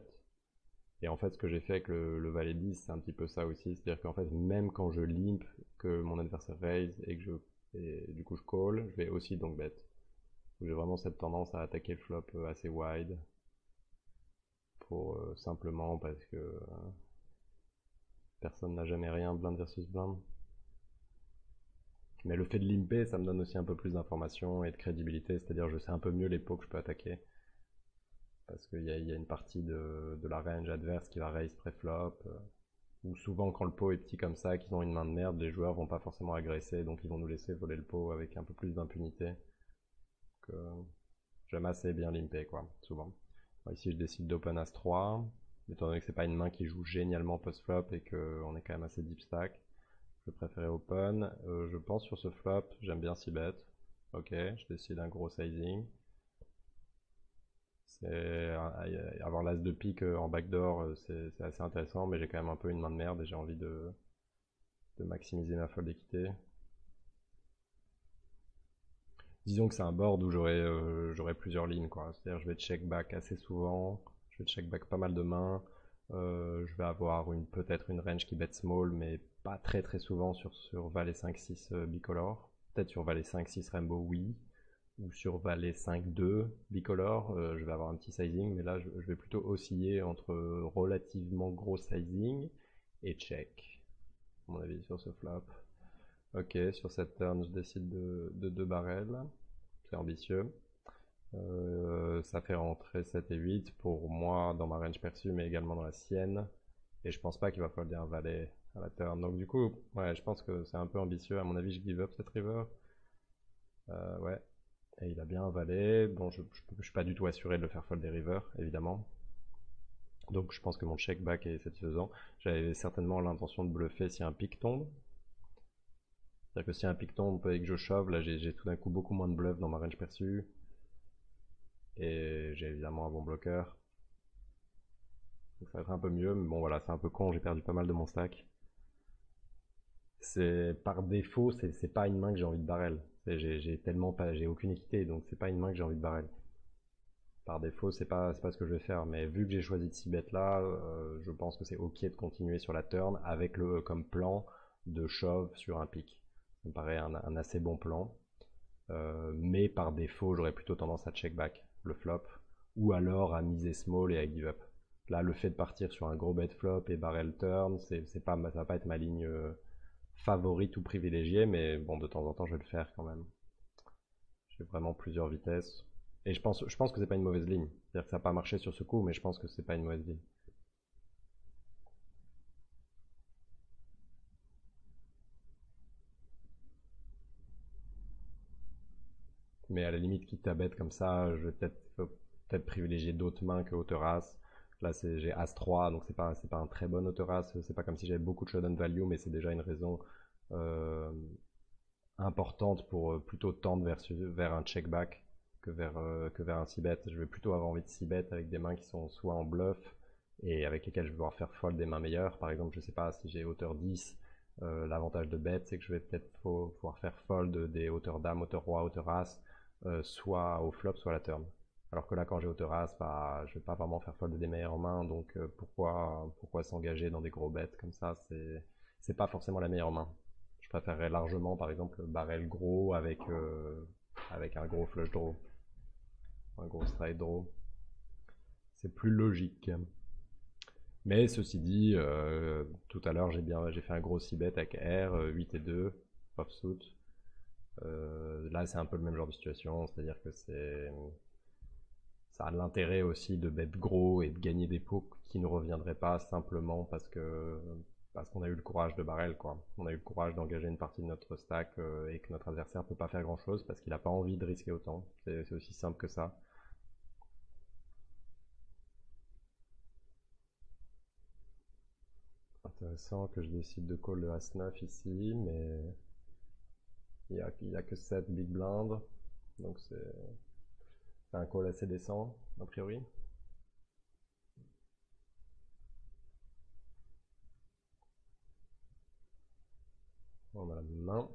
Et en fait ce que j'ai fait avec le valet 10 c'est un petit peu ça aussi, c'est-à-dire qu'en fait même quand je limp, que mon adversaire raise et du coup je call, je vais aussi donc bet. J'ai vraiment cette tendance à attaquer le flop assez wide, pour simplement parce que personne n'a jamais rien blind versus blind. Mais le fait de limper, ça me donne aussi un peu plus d'informations et de crédibilité, c'est-à-dire je sais un peu mieux les pots que je peux attaquer. Parce qu'il y a une partie de la range adverse qui va raise pré-flop, ou souvent quand le pot est petit comme ça, qu'ils ont une main de merde, les joueurs vont pas forcément agresser, donc ils vont nous laisser voler le pot avec un peu plus d'impunité. Donc j'aime assez bien limper quoi, souvent. Alors ici je décide d'open as 3, étant donné que c'est pas une main qui joue génialement post-flop et qu'on est quand même assez deep stack. Je préférais open. Je pense sur ce flop, j'aime bien 6 bet. Ok, je décide un gros sizing. Avoir l'as de pique en backdoor, c'est assez intéressant, mais j'ai quand même un peu une main de merde et j'ai envie de maximiser ma fold d'équité. Disons que c'est un board où j'aurai plusieurs lignes, quoi. C'est-à-dire je vais check back assez souvent, je vais check back pas mal de mains. Je vais avoir peut-être une range qui bet small, mais pas très très souvent sur valet 5-6 bicolore. Peut-être sur valet 5-6 rainbow, oui. Ou sur valet 5-2 bicolore, je vais avoir un petit sizing, mais là je vais plutôt osciller entre relativement gros sizing et check, à mon avis, sur ce flop. Ok, sur cette turn, je décide de 2 barrels. C'est ambitieux. Ça fait rentrer 7 et 8 pour moi dans ma range perçue, mais également dans la sienne. Et je pense pas qu'il va folder un valet à la turn. Donc du coup, ouais, je pense que c'est un peu ambitieux. À mon avis, je give up cette river. Ouais. Et il a bien un valet. Bon, je suis pas du tout assuré de le faire fold des rivers, évidemment. Donc je pense que mon check back est satisfaisant. J'avais certainement l'intention de bluffer si un pic tombe. C'est-à-dire que si un pic tombe et que je shove, là j'ai tout d'un coup beaucoup moins de bluff dans ma range perçue. Et j'ai évidemment un bon bloqueur. Donc ça va être un peu mieux, mais bon voilà, c'est un peu con, j'ai perdu pas mal de mon stack. c'est par défaut, c'est pas une main que j'ai envie de barrel. J'ai tellement pas, j'ai aucune équité, donc c'est pas une main que j'ai envie de barrel. Par défaut, c'est pas ce que je vais faire. Mais vu que j'ai choisi de 6 bêtes là, je pense que c'est ok de continuer sur la turn avec le comme plan de shove sur un pic. Ça me paraît un assez bon plan. Mais par défaut, j'aurais plutôt tendance à check back le flop ou alors à miser small et à give up. Là, le fait de partir sur un gros bet flop et barrel turn, c'est pas, ça va pas être ma ligne favorite ou privilégiée, mais bon, de temps en temps, je vais le faire quand même. J'ai vraiment plusieurs vitesses. Et je pense que c'est pas une mauvaise ligne. C'est-à-dire que ça n'a pas marché sur ce coup, mais je pense que c'est pas une mauvaise ligne. Mais à la limite, quitte à bête comme ça, je vais peut-être privilégier d'autres mains que hauteur as. Là, j'ai as 3, donc c'est pas un très bon hauteur as. C'est pas comme si j'avais beaucoup de showdown value, mais c'est déjà une raison euh, importante pour plutôt tendre vers un check back que vers un 6 bet. Je vais plutôt avoir envie de 6 bet avec des mains qui sont soit en bluff et avec lesquelles je vais pouvoir faire fold des mains meilleures. Par exemple, je sais pas si j'ai hauteur 10, l'avantage de bet c'est que je vais peut-être pouvoir faire fold des hauteurs dame, hauteur roi, hauteur as, soit au flop, soit à la turn. Alors que là, quand j'ai hauteur as, bah, je vais pas vraiment faire fold des meilleures mains, donc pourquoi s'engager dans des gros bets comme ça, c'est pas forcément la meilleure main. Je préférerais largement, par exemple, barrel gros avec un gros flush draw, un gros straight draw. C'est plus logique. Mais ceci dit, tout à l'heure, j'ai fait un gros 6 bet avec R, 8 et 2, offsuit. Là, c'est un peu le même genre de situation, c'est-à-dire que ça a l'intérêt aussi de bet gros et de gagner des pots qui ne reviendraient pas simplement parce qu'on a eu le courage de barrel, quoi. On a eu le courage d'engager une partie de notre stack et que notre adversaire peut pas faire grand chose parce qu'il n'a pas envie de risquer autant. C'est aussi simple que ça. Intéressant que je décide de call le As-9 ici, mais il y a que 7 big blinds, donc c'est un call assez décent, a priori. On a la main.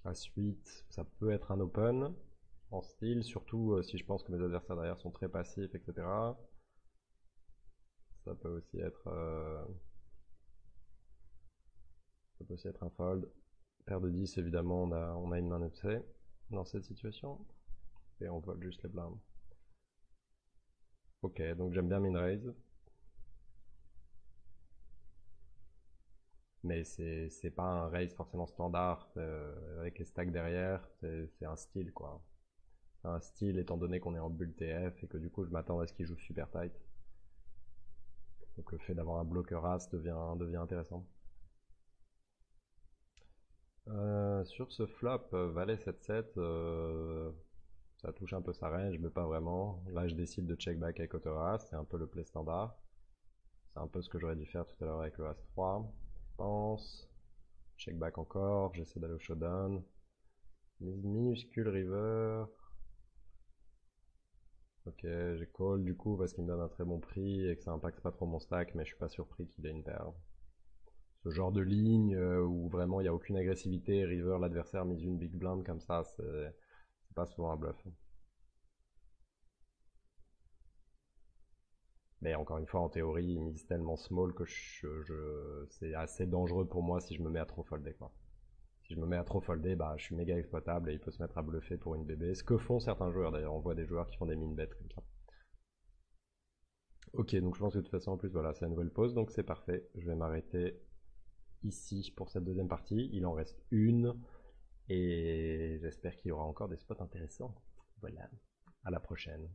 As-8, ça peut être un open en style, surtout si je pense que mes adversaires derrière sont très passifs, etc. Ça peut aussi être, ça peut aussi être un fold. Paire de 10, évidemment, on a une main upset dans cette situation. Et on vole juste les blindes. Ok, donc j'aime bien min raise. Mais c'est pas un raise forcément standard avec les stacks derrière. C'est un style, quoi. C'est un style étant donné qu'on est en bull TF et que du coup je m'attends à ce qu'il joue super tight. Donc le fait d'avoir un bloqueur as devient intéressant. Sur ce flop, valet 7-7, ça touche un peu sa range, mais pas vraiment. Là, je décide de check back avec hauteur as, c'est un peu le play standard. C'est un peu ce que j'aurais dû faire tout à l'heure avec le as-3, je pense. Check back encore, j'essaie d'aller au showdown. Minuscule river. Ok, j'ai call du coup parce qu'il me donne un très bon prix et que ça impacte pas trop mon stack, mais je suis pas surpris qu'il ait une paire. Ce genre de ligne où vraiment il n'y a aucune agressivité, river, l'adversaire mise une big blind comme ça, c'est pas souvent un bluff. Mais encore une fois, en théorie, il mise tellement small que c'est assez dangereux pour moi si je me mets à trop folder, quoi. Si je me mets à trop folder, bah, je suis méga exploitable et il peut se mettre à bluffer pour une BB. Ce que font certains joueurs d'ailleurs. On voit des joueurs qui font des min bets comme ça. Ok, donc je pense que de toute façon, en plus, voilà, c'est la nouvelle pause, donc c'est parfait. Je vais m'arrêter ici pour cette deuxième partie. Il en reste une et j'espère qu'il y aura encore des spots intéressants. Voilà, à la prochaine.